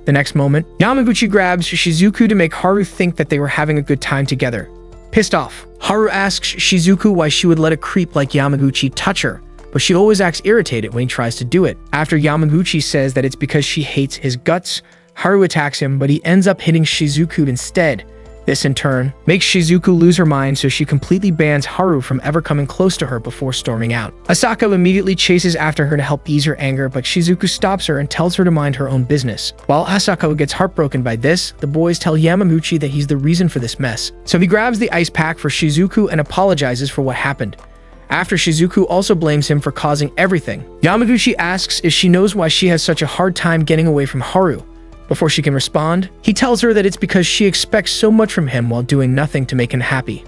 The next moment, Yamaguchi grabs Shizuku to make Haru think that they were having a good time together. Pissed off, Haru asks Shizuku why she would let a creep like Yamaguchi touch her, but she always acts irritated when he tries to do it. After Yamaguchi says that it's because she hates his guts, Haru attacks him, but he ends up hitting Shizuku instead. This, in turn, makes Shizuku lose her mind, so she completely bans Haru from ever coming close to her before storming out. Asako immediately chases after her to help ease her anger, but Shizuku stops her and tells her to mind her own business. While Asako gets heartbroken by this, the boys tell Yamaguchi that he's the reason for this mess. So he grabs the ice pack for Shizuku and apologizes for what happened. After Shizuku also blames him for causing everything, Yamaguchi asks if she knows why she has such a hard time getting away from Haru. Before she can respond, he tells her that it's because she expects so much from him while doing nothing to make him happy.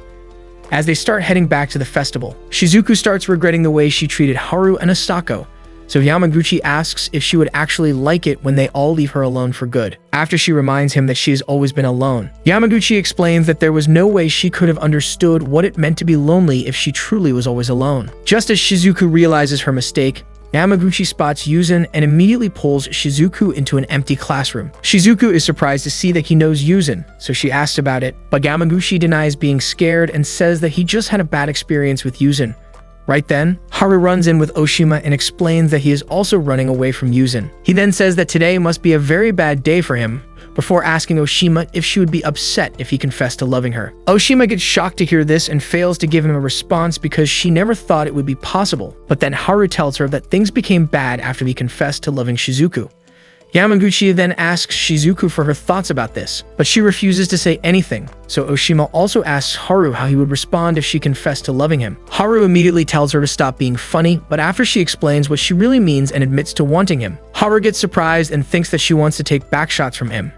As they start heading back to the festival, Shizuku starts regretting the way she treated Haru and Asako, so Yamaguchi asks if she would actually like it when they all leave her alone for good. After she reminds him that she has always been alone, Yamaguchi explains that there was no way she could have understood what it meant to be lonely if she truly was always alone. Just as Shizuku realizes her mistake, Yamaguchi spots Yuzin and immediately pulls Shizuku into an empty classroom. Shizuku is surprised to see that he knows Yuzin, so she asks about it, but Yamaguchi denies being scared and says that he just had a bad experience with Yuzin. Right then, Haru runs in with Oshima and explains that he is also running away from Yuzin. He then says that today must be a very bad day for him, before asking Oshima if she would be upset if he confessed to loving her. Oshima gets shocked to hear this and fails to give him a response because she never thought it would be possible, but then Haru tells her that things became bad after he confessed to loving Shizuku. Yamaguchi then asks Shizuku for her thoughts about this, but she refuses to say anything, so Oshima also asks Haru how he would respond if she confessed to loving him. Haru immediately tells her to stop being funny, but after she explains what she really means and admits to wanting him, Haru gets surprised and thinks that she wants to take backshots from him.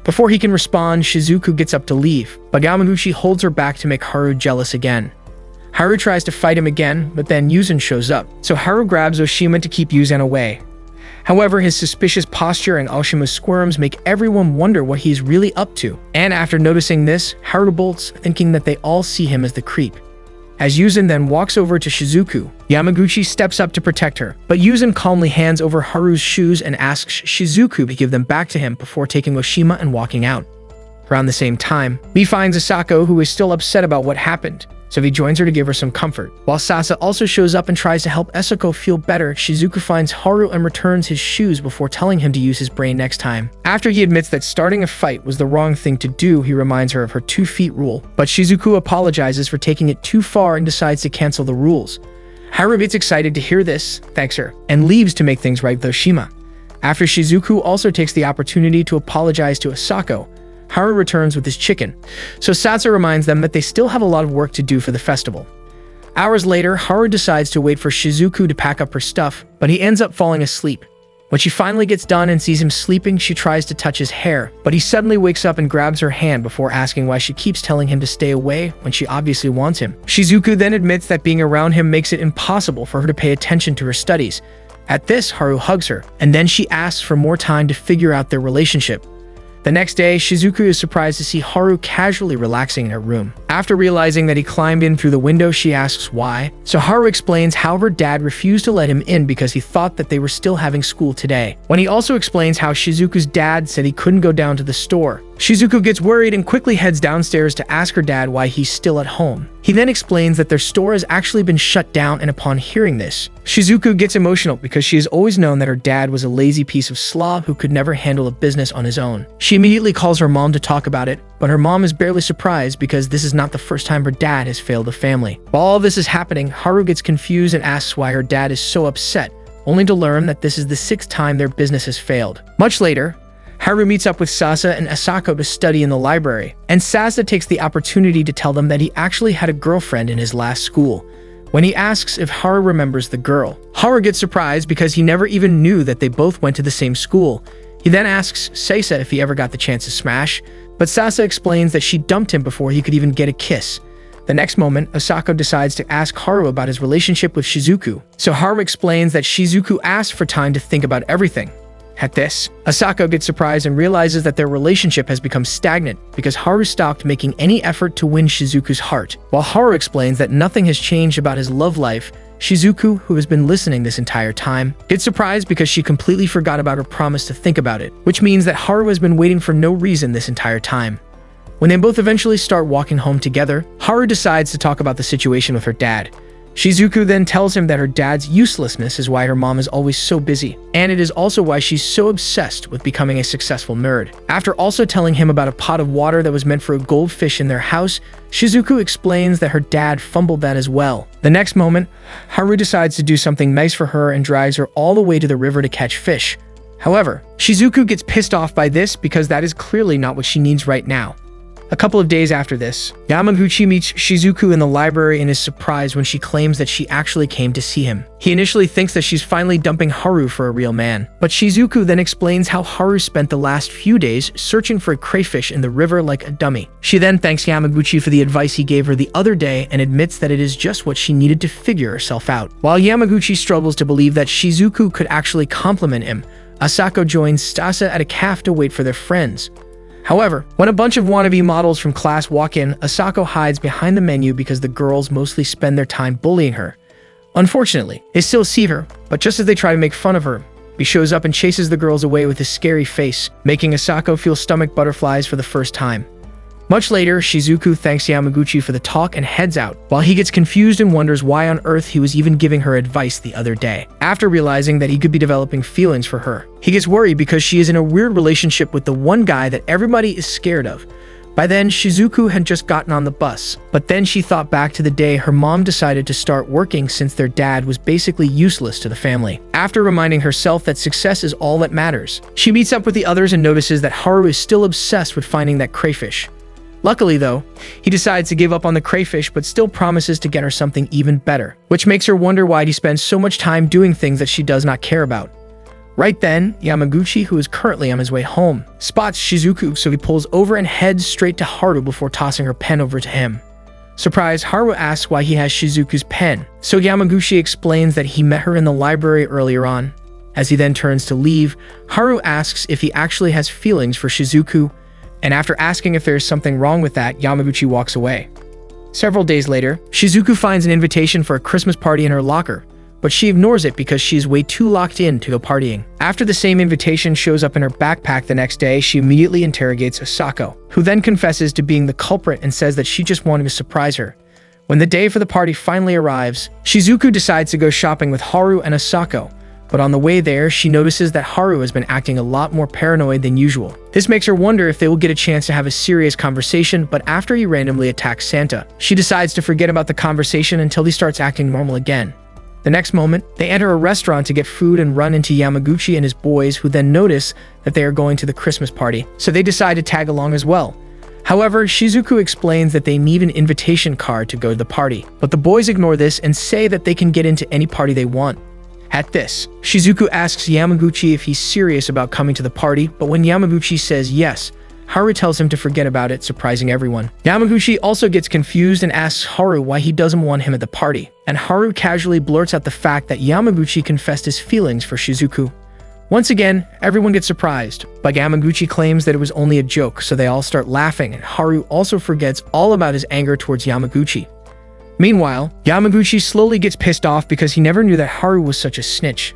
Before he can respond, Shizuku gets up to leave, but Yamaguchi holds her back to make Haru jealous again. Haru tries to fight him again, but then Yuzan shows up, so Haru grabs Oshima to keep Yuzan away. However, his suspicious posture and Oshima's squirms make everyone wonder what he's really up to, and after noticing this, Haru bolts, thinking that they all see him as the creep. As Yuzan then walks over to Shizuku, Yamaguchi steps up to protect her, but Yuzan calmly hands over Haru's shoes and asks Shizuku to give them back to him before taking Oshima and walking out. Around the same time, Mi finds Asako, who is still upset about what happened, so he joins her to give her some comfort. While Sasa also shows up and tries to help Asako feel better, Shizuku finds Haru and returns his shoes before telling him to use his brain next time. After he admits that starting a fight was the wrong thing to do, he reminds her of her 2 feet rule, but Shizuku apologizes for taking it too far and decides to cancel the rules. Haru gets excited to hear this, thanks her, and leaves to make things right with Oshima. After Shizuku also takes the opportunity to apologize to Asako, Haru returns with his chicken, so Satsu reminds them that they still have a lot of work to do for the festival. Hours later, Haru decides to wait for Shizuku to pack up her stuff, but he ends up falling asleep. When she finally gets done and sees him sleeping, she tries to touch his hair, but he suddenly wakes up and grabs her hand before asking why she keeps telling him to stay away when she obviously wants him. Shizuku then admits that being around him makes it impossible for her to pay attention to her studies. At this, Haru hugs her, and then she asks for more time to figure out their relationship. The next day, Shizuku is surprised to see Haru casually relaxing in her room. After realizing that he climbed in through the window, she asks why, so Haru explains how her dad refused to let him in because he thought that they were still having school today. When he also explains how Shizuku's dad said he couldn't go down to the store, Shizuku gets worried and quickly heads downstairs to ask her dad why he's still at home. He then explains that their store has actually been shut down, and upon hearing this, Shizuku gets emotional because she has always known that her dad was a lazy piece of slob who could never handle a business on his own. She immediately calls her mom to talk about it, but her mom is barely surprised because this is not the first time her dad has failed the family. While all this is happening, Haru gets confused and asks why her dad is so upset, only to learn that this is the 6th time their business has failed. Much later, Haru meets up with Sasa and Asako to study in the library, and Sasa takes the opportunity to tell them that he actually had a girlfriend in his last school. When he asks if Haru remembers the girl, Haru gets surprised because he never even knew that they both went to the same school. He then asks Sasa if he ever got the chance to smash, but Sasa explains that she dumped him before he could even get a kiss. The next moment, Asako decides to ask Haru about his relationship with Shizuku, so Haru explains that Shizuku asked for time to think about everything. At this, Asako gets surprised and realizes that their relationship has become stagnant because Haru stopped making any effort to win Shizuku's heart. While Haru explains that nothing has changed about his love life, Shizuku, who has been listening this entire time, gets surprised because she completely forgot about her promise to think about it, which means that Haru has been waiting for no reason this entire time. When they both eventually start walking home together, Haru decides to talk about the situation with her dad. Shizuku then tells him that her dad's uselessness is why her mom is always so busy, and it is also why she's so obsessed with becoming a successful nerd. After also telling him about a pot of water that was meant for a goldfish in their house, Shizuku explains that her dad fumbled that as well. The next moment, Haru decides to do something nice for her and drives her all the way to the river to catch fish. However, Shizuku gets pissed off by this because that is clearly not what she needs right now. A couple of days after this, Yamaguchi meets Shizuku in the library and is surprised when she claims that she actually came to see him. He initially thinks that she's finally dumping Haru for a real man, but Shizuku then explains how Haru spent the last few days searching for a crayfish in the river like a dummy. She then thanks Yamaguchi for the advice he gave her the other day and admits that it is just what she needed to figure herself out. While Yamaguchi struggles to believe that Shizuku could actually compliment him, Asako joins Sasa at a cafe to wait for their friends. However, when a bunch of wannabe models from class walk in, Asako hides behind the menu because the girls mostly spend their time bullying her. Unfortunately, they still see her, but just as they try to make fun of her, he shows up and chases the girls away with his scary face, making Asako feel stomach butterflies for the first time. Much later, Shizuku thanks Yamaguchi for the talk and heads out, while he gets confused and wonders why on earth he was even giving her advice the other day. After realizing that he could be developing feelings for her, he gets worried because she is in a weird relationship with the one guy that everybody is scared of. By then, Shizuku had just gotten on the bus, but then she thought back to the day her mom decided to start working since their dad was basically useless to the family. After reminding herself that success is all that matters, she meets up with the others and notices that Haru is still obsessed with finding that crayfish. Luckily though, he decides to give up on the crayfish but still promises to get her something even better, which makes her wonder why he spends so much time doing things that she does not care about. Right then, Yamaguchi, who is currently on his way home, spots Shizuku, so he pulls over and heads straight to Haru before tossing her pen over to him. Surprised, Haru asks why he has Shizuku's pen, so Yamaguchi explains that he met her in the library earlier on. As he then turns to leave, Haru asks if he actually has feelings for Shizuku, and after asking if there is something wrong with that, Yamaguchi walks away. Several days later, Shizuku finds an invitation for a Christmas party in her locker, but she ignores it because she is way too locked in to go partying. After the same invitation shows up in her backpack the next day, she immediately interrogates Asako, who then confesses to being the culprit and says that she just wanted to surprise her. When the day for the party finally arrives, Shizuku decides to go shopping with Haru and Asako, but on the way there, she notices that Haru has been acting a lot more paranoid than usual. This makes her wonder if they will get a chance to have a serious conversation, but after he randomly attacks Santa, she decides to forget about the conversation until he starts acting normal again. The next moment, they enter a restaurant to get food and run into Yamaguchi and his boys, who then notice that they are going to the Christmas party, so they decide to tag along as well. However, Shizuku explains that they need an invitation card to go to the party, but the boys ignore this and say that they can get into any party they want. At this, Shizuku asks Yamaguchi if he's serious about coming to the party, but when Yamaguchi says yes, Haru tells him to forget about it, surprising everyone. Yamaguchi also gets confused and asks Haru why he doesn't want him at the party, and Haru casually blurts out the fact that Yamaguchi confessed his feelings for Shizuku. Once again, everyone gets surprised, but Yamaguchi claims that it was only a joke, so they all start laughing, and Haru also forgets all about his anger towards Yamaguchi. Meanwhile, Yamaguchi slowly gets pissed off because he never knew that Haru was such a snitch.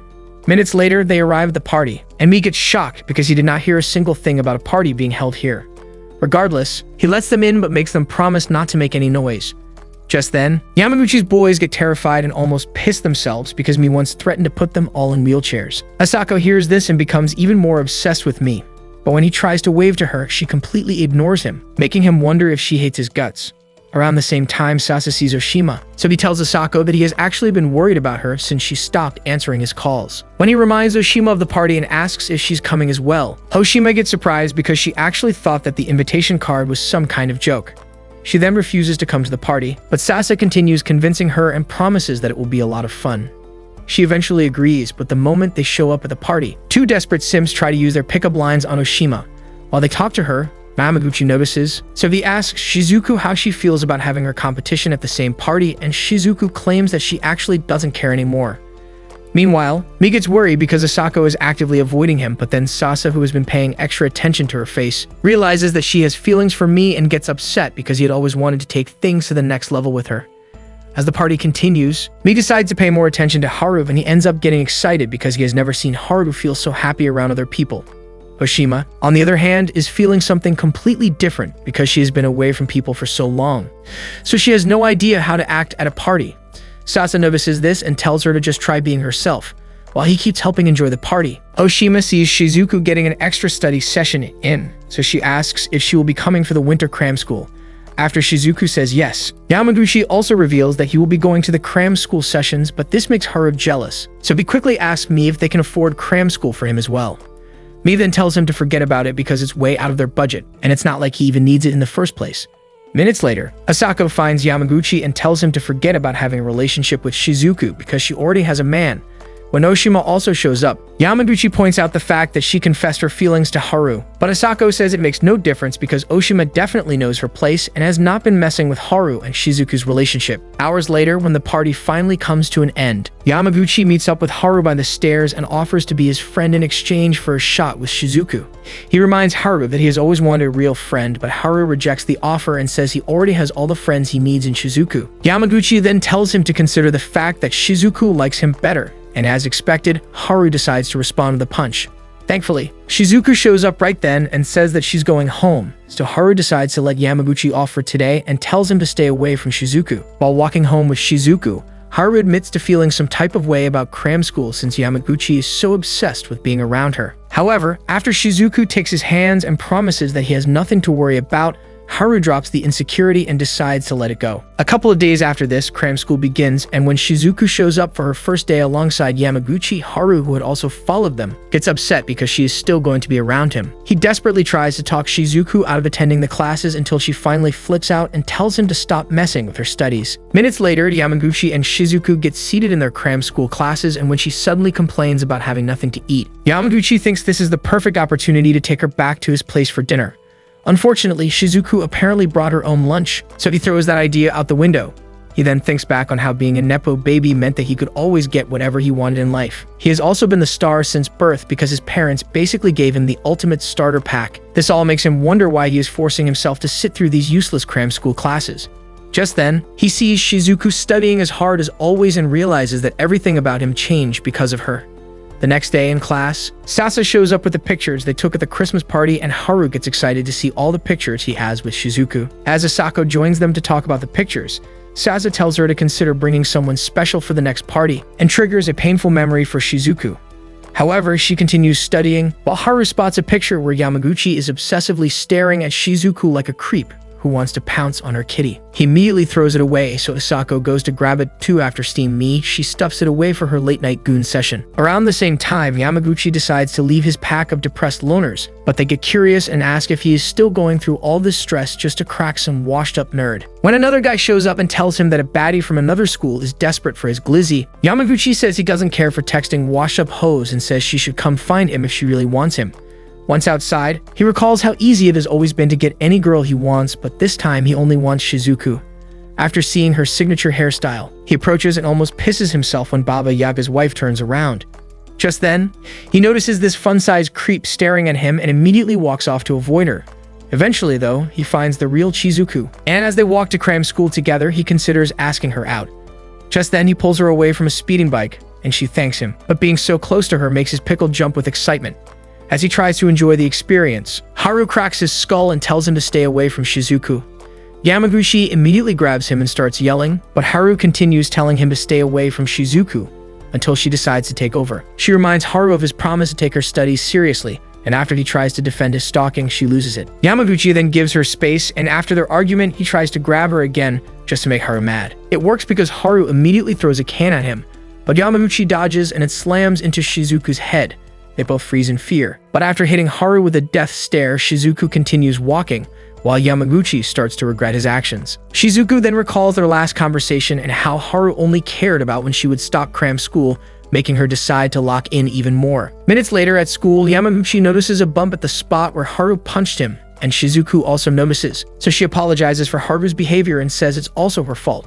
Minutes later, they arrive at the party, and Mi gets shocked because he did not hear a single thing about a party being held here. Regardless, he lets them in but makes them promise not to make any noise. Just then, Yamaguchi's boys get terrified and almost piss themselves because Mi once threatened to put them all in wheelchairs. Asako hears this and becomes even more obsessed with Mi, but when he tries to wave to her, she completely ignores him, making him wonder if she hates his guts. Around the same time, Sasa sees Oshima, so he tells Asako that he has actually been worried about her since she stopped answering his calls. When he reminds Oshima of the party and asks if she's coming as well, Oshima gets surprised because she actually thought that the invitation card was some kind of joke. She then refuses to come to the party, but Sasa continues convincing her and promises that it will be a lot of fun. She eventually agrees, but the moment they show up at the party, two desperate simps try to use their pickup lines on Oshima. While they talk to her, Yamaguchi notices, so he asks Shizuku how she feels about having her competition at the same party, and Shizuku claims that she actually doesn't care anymore. Meanwhile, Mi gets worried because Asako is actively avoiding him, but then Sasa, who has been paying extra attention to her face, realizes that she has feelings for Mi and gets upset because he had always wanted to take things to the next level with her. As the party continues, Mi decides to pay more attention to Haru, and he ends up getting excited because he has never seen Haru feel so happy around other people. Oshima, on the other hand, is feeling something completely different because she has been away from people for so long, so she has no idea how to act at a party. Sasa notices this and tells her to just try being herself, while he keeps helping enjoy the party. Oshima sees Shizuku getting an extra study session in, so she asks if she will be coming for the winter cram school. After Shizuku says yes, Yamaguchi also reveals that he will be going to the cram school sessions, but this makes Haru jealous, so he quickly asks Mi if they can afford cram school for him as well. Mi then tells him to forget about it because it's way out of their budget, and it's not like he even needs it in the first place. Minutes later, Asako finds Yamaguchi and tells him to forget about having a relationship with Shizuku because she already has a man. When Oshima also shows up, Yamaguchi points out the fact that she confessed her feelings to Haru, but Asako says it makes no difference because Oshima definitely knows her place and has not been messing with Haru and Shizuku's relationship. Hours later, when the party finally comes to an end, Yamaguchi meets up with Haru by the stairs and offers to be his friend in exchange for a shot with Shizuku. He reminds Haru that he has always wanted a real friend, but Haru rejects the offer and says he already has all the friends he needs in Shizuku. Yamaguchi then tells him to consider the fact that Shizuku likes him better, and as expected, Haru decides to respond with a punch. Thankfully, Shizuku shows up right then and says that she's going home, so Haru decides to let Yamaguchi off for today and tells him to stay away from Shizuku. While walking home with Shizuku, Haru admits to feeling some type of way about cram school since Yamaguchi is so obsessed with being around her. However, after Shizuku takes his hands and promises that he has nothing to worry about, Haru drops the insecurity and decides to let it go. A couple of days after this, cram school begins, and when Shizuku shows up for her first day alongside Yamaguchi, Haru, who had also followed them, gets upset because she is still going to be around him. He desperately tries to talk Shizuku out of attending the classes until she finally flips out and tells him to stop messing with her studies. Minutes later, Yamaguchi and Shizuku get seated in their cram school classes, and when she suddenly complains about having nothing to eat, Yamaguchi thinks this is the perfect opportunity to take her back to his place for dinner. Unfortunately, Shizuku apparently brought her own lunch, so he throws that idea out the window. He then thinks back on how being a Nepo baby meant that he could always get whatever he wanted in life. He has also been the star since birth because his parents basically gave him the ultimate starter pack. This all makes him wonder why he is forcing himself to sit through these useless cram school classes. Just then, he sees Shizuku studying as hard as always and realizes that everything about him changed because of her. The next day in class, Sasa shows up with the pictures they took at the Christmas party, and Haru gets excited to see all the pictures he has with Shizuku. As Asako joins them to talk about the pictures, Sasa tells her to consider bringing someone special for the next party and triggers a painful memory for Shizuku. However, she continues studying, while Haru spots a picture where Yamaguchi is obsessively staring at Shizuku like a creep who wants to pounce on her kitty. He immediately throws it away, so Asako goes to grab it too. After Steam Me, she stuffs it away for her late-night goon session. Around the same time, Yamaguchi decides to leave his pack of depressed loners, but they get curious and ask if he is still going through all this stress just to crack some washed-up nerd. When another guy shows up and tells him that a baddie from another school is desperate for his glizzy, Yamaguchi says he doesn't care for texting washed-up hoes and says she should come find him if she really wants him. Once outside, he recalls how easy it has always been to get any girl he wants, but this time he only wants Shizuku. After seeing her signature hairstyle, he approaches and almost pisses himself when Baba Yaga's wife turns around. Just then, he notices this fun-sized creep staring at him and immediately walks off to avoid her. Eventually, though, he finds the real Shizuku, and as they walk to cram school together, he considers asking her out. Just then, he pulls her away from a speeding bike, and she thanks him, but being so close to her makes his pickle jump with excitement. As he tries to enjoy the experience, Haru cracks his skull and tells him to stay away from Shizuku. Yamaguchi immediately grabs him and starts yelling, but Haru continues telling him to stay away from Shizuku until she decides to take over. She reminds Haru of his promise to take her studies seriously, and after he tries to defend his stalking, she loses it. Yamaguchi then gives her space, and after their argument, he tries to grab her again just to make Haru mad. It works because Haru immediately throws a can at him, but Yamaguchi dodges and it slams into Shizuku's head. They both freeze in fear. But after hitting Haru with a death stare, Shizuku continues walking, while Yamaguchi starts to regret his actions. Shizuku then recalls their last conversation and how Haru only cared about when she would stop cram school, making her decide to lock in even more. Minutes later at school, Yamaguchi notices a bump at the spot where Haru punched him, and Shizuku also notices, so she apologizes for Haru's behavior and says it's also her fault.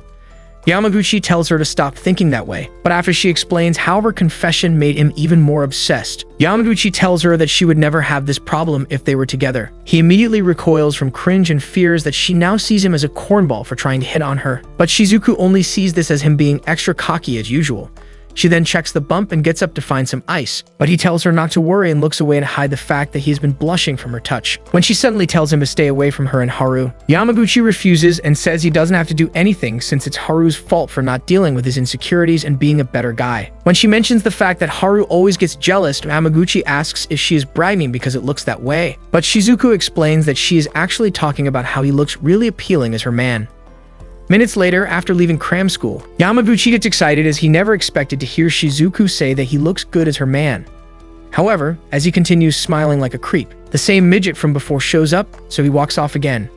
Yamaguchi tells her to stop thinking that way, but after she explains how her confession made him even more obsessed, Yamaguchi tells her that she would never have this problem if they were together. He immediately recoils from cringe and fears that she now sees him as a cornball for trying to hit on her, but Shizuku only sees this as him being extra cocky as usual. She then checks the bump and gets up to find some ice, but he tells her not to worry and looks away to hide the fact that he has been blushing from her touch. When she suddenly tells him to stay away from her and Haru, Yamaguchi refuses and says he doesn't have to do anything since it's Haru's fault for not dealing with his insecurities and being a better guy. When she mentions the fact that Haru always gets jealous, Yamaguchi asks if she is bragging because it looks that way, but Shizuku explains that she is actually talking about how he looks really appealing as her man. Minutes later, after leaving cram school, Yamaguchi gets excited as he never expected to hear Shizuku say that he looks good as her man. However, as he continues smiling like a creep, the same midget from before shows up, so he walks off again.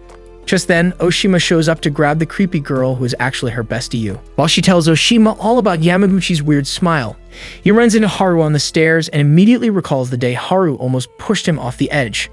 Just then, Oshima shows up to grab the creepy girl who is actually her bestie. While she tells Oshima all about Yamaguchi's weird smile, he runs into Haru on the stairs and immediately recalls the day Haru almost pushed him off the edge.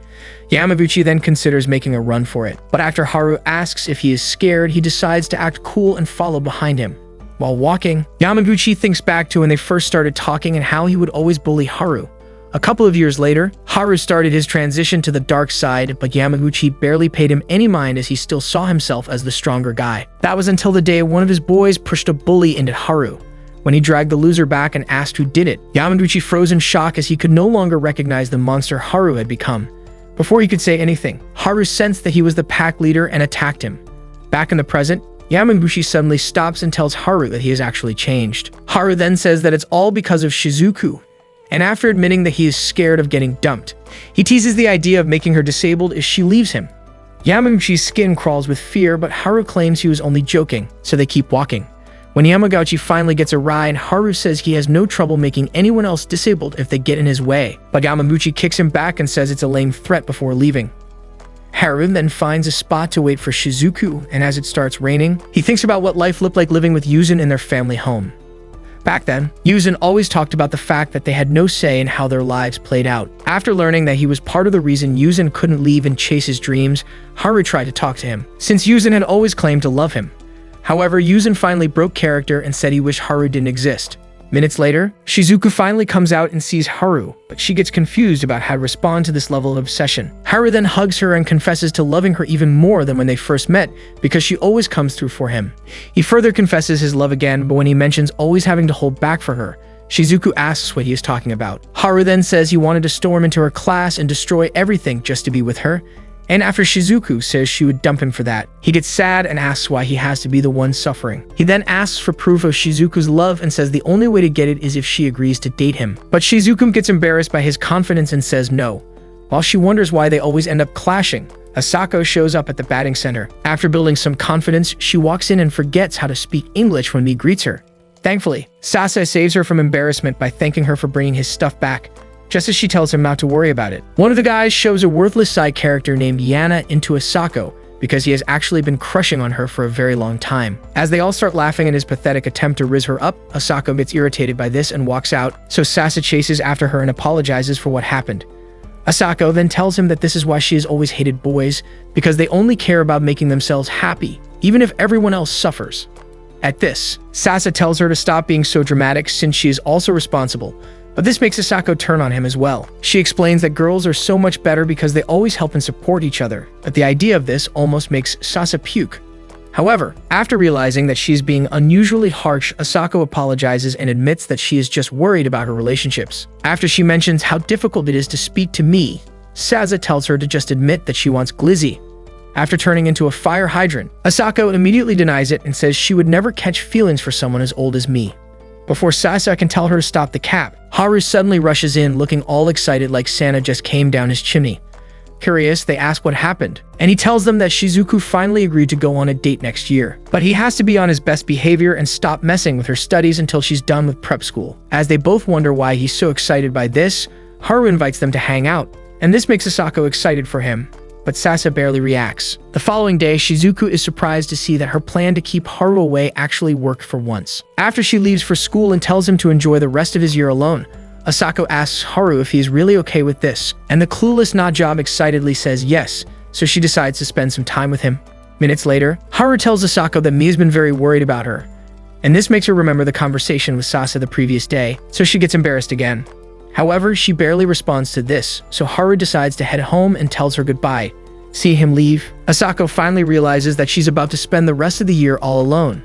Yamaguchi then considers making a run for it, but after Haru asks if he is scared, he decides to act cool and follow behind him. While walking, Yamaguchi thinks back to when they first started talking and how he would always bully Haru. A couple of years later, Haru started his transition to the dark side, but Yamaguchi barely paid him any mind as he still saw himself as the stronger guy. That was until the day one of his boys pushed a bully into Haru. When he dragged the loser back and asked who did it, Yamaguchi froze in shock as he could no longer recognize the monster Haru had become. Before he could say anything, Haru sensed that he was the pack leader and attacked him. Back in the present, Yamaguchi suddenly stops and tells Haru that he has actually changed. Haru then says that it's all because of Shizuku, and after admitting that he is scared of getting dumped, he teases the idea of making her disabled if she leaves him. Yamaguchi's skin crawls with fear, but Haru claims he was only joking, so they keep walking. When Yamaguchi finally gets a ride, Haru says he has no trouble making anyone else disabled if they get in his way, but Yamaguchi kicks him back and says it's a lame threat before leaving. Haru then finds a spot to wait for Shizuku, and as it starts raining, he thinks about what life looked like living with Yuzin in their family home. Back then, Yuzin always talked about the fact that they had no say in how their lives played out. After learning that he was part of the reason Yuzin couldn't leave and chase his dreams, Haru tried to talk to him, since Yuzin had always claimed to love him. However, Yuzin finally broke character and said he wished Haru didn't exist. Minutes later, Shizuku finally comes out and sees Haru, but she gets confused about how to respond to this level of obsession. Haru then hugs her and confesses to loving her even more than when they first met because she always comes through for him. He further confesses his love again, but when he mentions always having to hold back for her, Shizuku asks what he is talking about. Haru then says he wanted to storm into her class and destroy everything just to be with her, and after Shizuku says she would dump him for that, he gets sad and asks why he has to be the one suffering. He then asks for proof of Shizuku's love and says the only way to get it is if she agrees to date him. But Shizuku gets embarrassed by his confidence and says no. While she wonders why they always end up clashing, Asako shows up at the batting center. After building some confidence, she walks in and forgets how to speak English when Mii greets her. Thankfully, Sasa saves her from embarrassment by thanking her for bringing his stuff back, just as she tells him not to worry about it. One of the guys shows a worthless side character named Yana into Asako because he has actually been crushing on her for a very long time. As they all start laughing at his pathetic attempt to riz her up, Asako gets irritated by this and walks out, so Sasa chases after her and apologizes for what happened. Asako then tells him that this is why she has always hated boys, because they only care about making themselves happy, even if everyone else suffers. At this, Sasa tells her to stop being so dramatic since she is also responsible, but this makes Asako turn on him as well. She explains that girls are so much better because they always help and support each other, but the idea of this almost makes Sasa puke. However, after realizing that she's being unusually harsh, Asako apologizes and admits that she is just worried about her relationships. After she mentions how difficult it is to speak to Mii, Sasa tells her to just admit that she wants Glizzy. After turning into a fire hydrant, Asako immediately denies it and says she would never catch feelings for someone as old as Mii. Before Sasa can tell her to stop the cap, Haru suddenly rushes in looking all excited like Santa just came down his chimney. Curious, they ask what happened, and he tells them that Shizuku finally agreed to go on a date next year. But he has to be on his best behavior and stop messing with her studies until she's done with prep school. As they both wonder why he's so excited by this, Haru invites them to hang out, and this makes Asako excited for him, but Sasa barely reacts. The following day, Shizuku is surprised to see that her plan to keep Haru away actually worked for once. After she leaves for school and tells him to enjoy the rest of his year alone, Asako asks Haru if he is really okay with this, and the clueless Najab excitedly says yes, so she decides to spend some time with him. Minutes later, Haru tells Asako that Mii has been very worried about her, and this makes her remember the conversation with Sasa the previous day, so she gets embarrassed again. However, she barely responds to this, so Haru decides to head home and tells her goodbye. Seeing him leave, Asako finally realizes that she's about to spend the rest of the year all alone.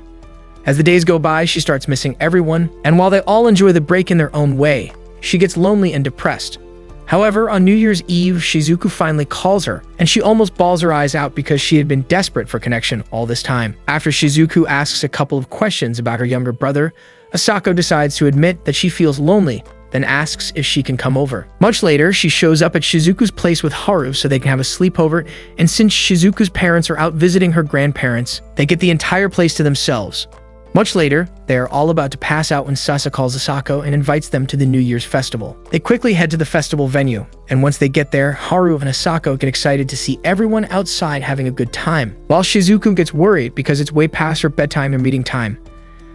As the days go by, she starts missing everyone, and while they all enjoy the break in their own way, she gets lonely and depressed. However, on New Year's Eve, Shizuku finally calls her, and she almost bawls her eyes out because she had been desperate for connection all this time. After Shizuku asks a couple of questions about her younger brother, Asako decides to admit that she feels lonely, then asks if she can come over. Much later, she shows up at Shizuku's place with Haru so they can have a sleepover, and since Shizuku's parents are out visiting her grandparents, they get the entire place to themselves. Much later, they are all about to pass out when Sasa calls Asako and invites them to the New Year's festival. They quickly head to the festival venue, and once they get there, Haru and Asako get excited to see everyone outside having a good time, while Shizuku gets worried because it's way past her bedtime and meeting time.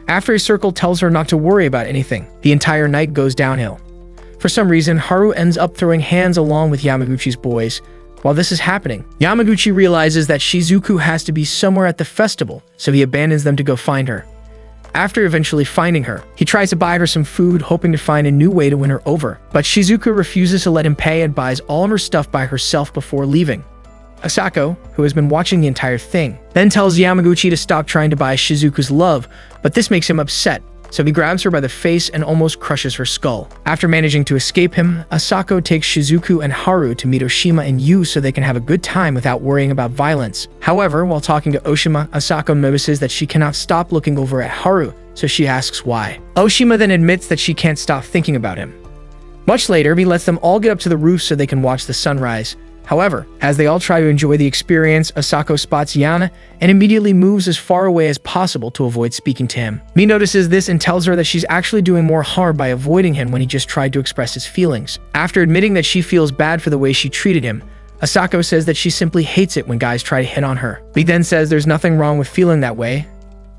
After a circle tells her not to worry about anything, the entire night goes downhill. For some reason, Haru ends up throwing hands along with Yamaguchi's boys. While this is happening, Yamaguchi realizes that Shizuku has to be somewhere at the festival, so he abandons them to go find her. After eventually finding her, he tries to buy her some food, hoping to find a new way to win her over, but Shizuku refuses to let him pay and buys all of her stuff by herself before leaving. Asako, who has been watching the entire thing, then tells Yamaguchi to stop trying to buy Shizuku's love, but this makes him upset, so he grabs her by the face and almost crushes her skull. After managing to escape him, Asako takes Shizuku and Haru to meet Oshima and Yu so they can have a good time without worrying about violence. However, while talking to Oshima, Asako notices that she cannot stop looking over at Haru, so she asks why. Oshima then admits that she can't stop thinking about him. Much later, he lets them all get up to the roof so they can watch the sunrise. However, as they all try to enjoy the experience, Asako spots Yana and immediately moves as far away as possible to avoid speaking to him. Mi notices this and tells her that she's actually doing more harm by avoiding him when he just tried to express his feelings. After admitting that she feels bad for the way she treated him, Asako says that she simply hates it when guys try to hit on her. Mi then says there's nothing wrong with feeling that way,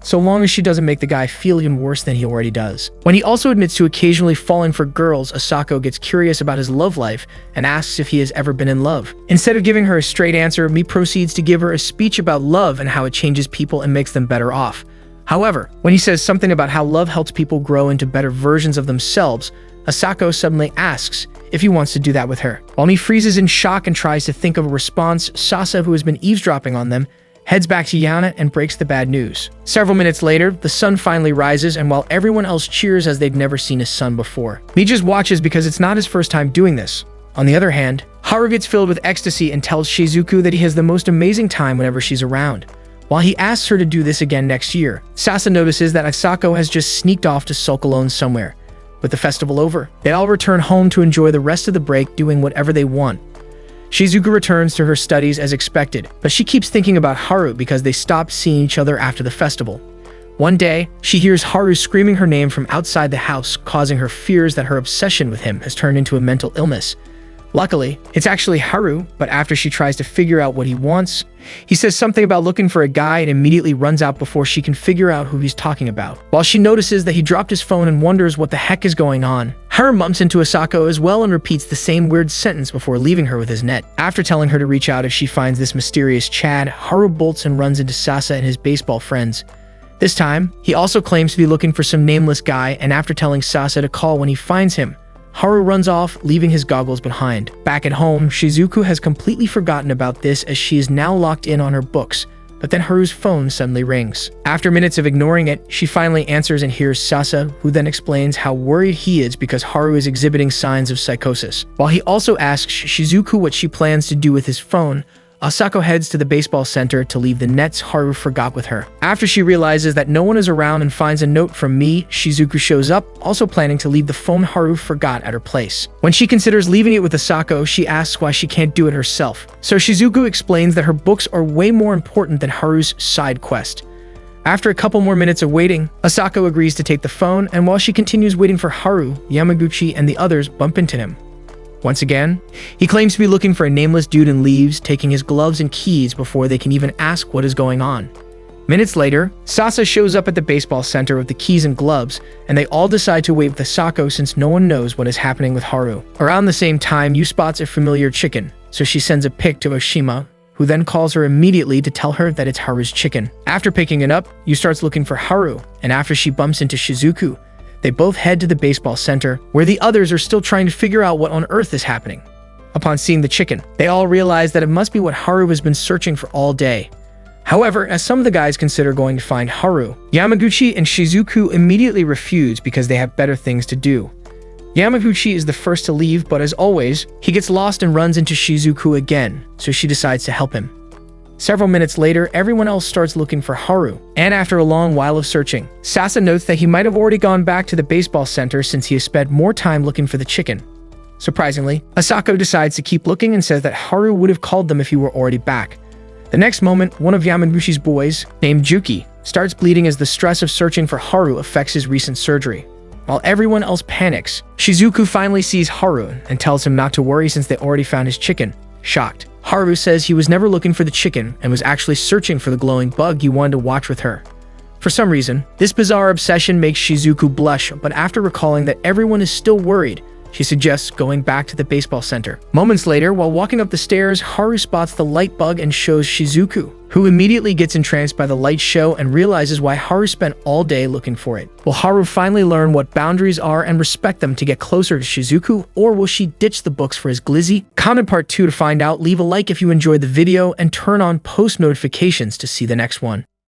so long as she doesn't make the guy feel even worse than he already does. When he also admits to occasionally falling for girls, Asako gets curious about his love life and asks if he has ever been in love. Instead of giving her a straight answer, Mi proceeds to give her a speech about love and how it changes people and makes them better off. However, when he says something about how love helps people grow into better versions of themselves, Asako suddenly asks if he wants to do that with her. While Mi freezes in shock and tries to think of a response, Sasa, who has been eavesdropping on them, heads back to Yana and breaks the bad news. Several minutes later, the sun finally rises, and while everyone else cheers as they've never seen a sun before, Mi just watches because it's not his first time doing this. On the other hand, Haru gets filled with ecstasy and tells Shizuku that he has the most amazing time whenever she's around. While he asks her to do this again next year, Sasa notices that Asako has just sneaked off to sulk alone somewhere. With the festival over, they all return home to enjoy the rest of the break doing whatever they want. Shizuku returns to her studies as expected, but she keeps thinking about Haru because they stopped seeing each other after the festival. One day, she hears Haru screaming her name from outside the house, causing her fears that her obsession with him has turned into a mental illness. Luckily, it's actually Haru, but after she tries to figure out what he wants, he says something about looking for a guy and immediately runs out before she can figure out who he's talking about. While she notices that he dropped his phone and wonders what the heck is going on, Haru bumps into Asako as well and repeats the same weird sentence before leaving her with his net. After telling her to reach out if she finds this mysterious Chad, Haru bolts and runs into Sasa and his baseball friends. This time, he also claims to be looking for some nameless guy, and after telling Sasa to call when he finds him, Haru runs off, leaving his goggles behind. Back at home, Shizuku has completely forgotten about this as she is now locked in on her books, but then Haru's phone suddenly rings. After minutes of ignoring it, she finally answers and hears Sasa, who then explains how worried he is because Haru is exhibiting signs of psychosis. While he also asks Shizuku what she plans to do with his phone, Asako heads to the baseball center to leave the nets Haru forgot with her. After she realizes that no one is around and finds a note from Mi, Shizuku shows up, also planning to leave the phone Haru forgot at her place. When she considers leaving it with Asako, she asks why she can't do it herself. So Shizuku explains that her books are way more important than Haru's side quest. After a couple more minutes of waiting, Asako agrees to take the phone, and while she continues waiting for Haru, Yamaguchi and the others bump into him. Once again, he claims to be looking for a nameless dude and leaves, taking his gloves and keys before they can even ask what is going on. Minutes later, Sasa shows up at the baseball center with the keys and gloves, and they all decide to wait with Asako since no one knows what is happening with Haru. Around the same time, Yu spots a familiar chicken, so she sends a pic to Oshima, who then calls her immediately to tell her that it's Haru's chicken. After picking it up, Yu starts looking for Haru, and after she bumps into Shizuku, they both head to the baseball center, where the others are still trying to figure out what on earth is happening. Upon seeing the chicken, they all realize that it must be what Haru has been searching for all day. However, as some of the guys consider going to find Haru, Yamaguchi and Shizuku immediately refuse because they have better things to do. Yamaguchi is the first to leave, but as always, he gets lost and runs into Shizuku again, so she decides to help him. Several minutes later, everyone else starts looking for Haru, and after a long while of searching, Sasa notes that he might have already gone back to the baseball center since he has spent more time looking for the chicken. Surprisingly, Asako decides to keep looking and says that Haru would have called them if he were already back. The next moment, one of Yamaguchi's boys, named Juki, starts bleeding as the stress of searching for Haru affects his recent surgery. While everyone else panics, Shizuku finally sees Haru and tells him not to worry since they already found his chicken. Shocked, Haru says he was never looking for the chicken and was actually searching for the glowing bug he wanted to watch with her. For some reason, this bizarre obsession makes Shizuku blush, but after recalling that everyone is still worried, she suggests going back to the baseball center. Moments later, while walking up the stairs, Haru spots the light bug and shows Shizuku, who immediately gets entranced by the light show and realizes why Haru spent all day looking for it. Will Haru finally learn what boundaries are and respect them to get closer to Shizuku, or will she ditch the books for his glizzy? Comment part 2 to find out, leave a like if you enjoyed the video, and turn on post notifications to see the next one.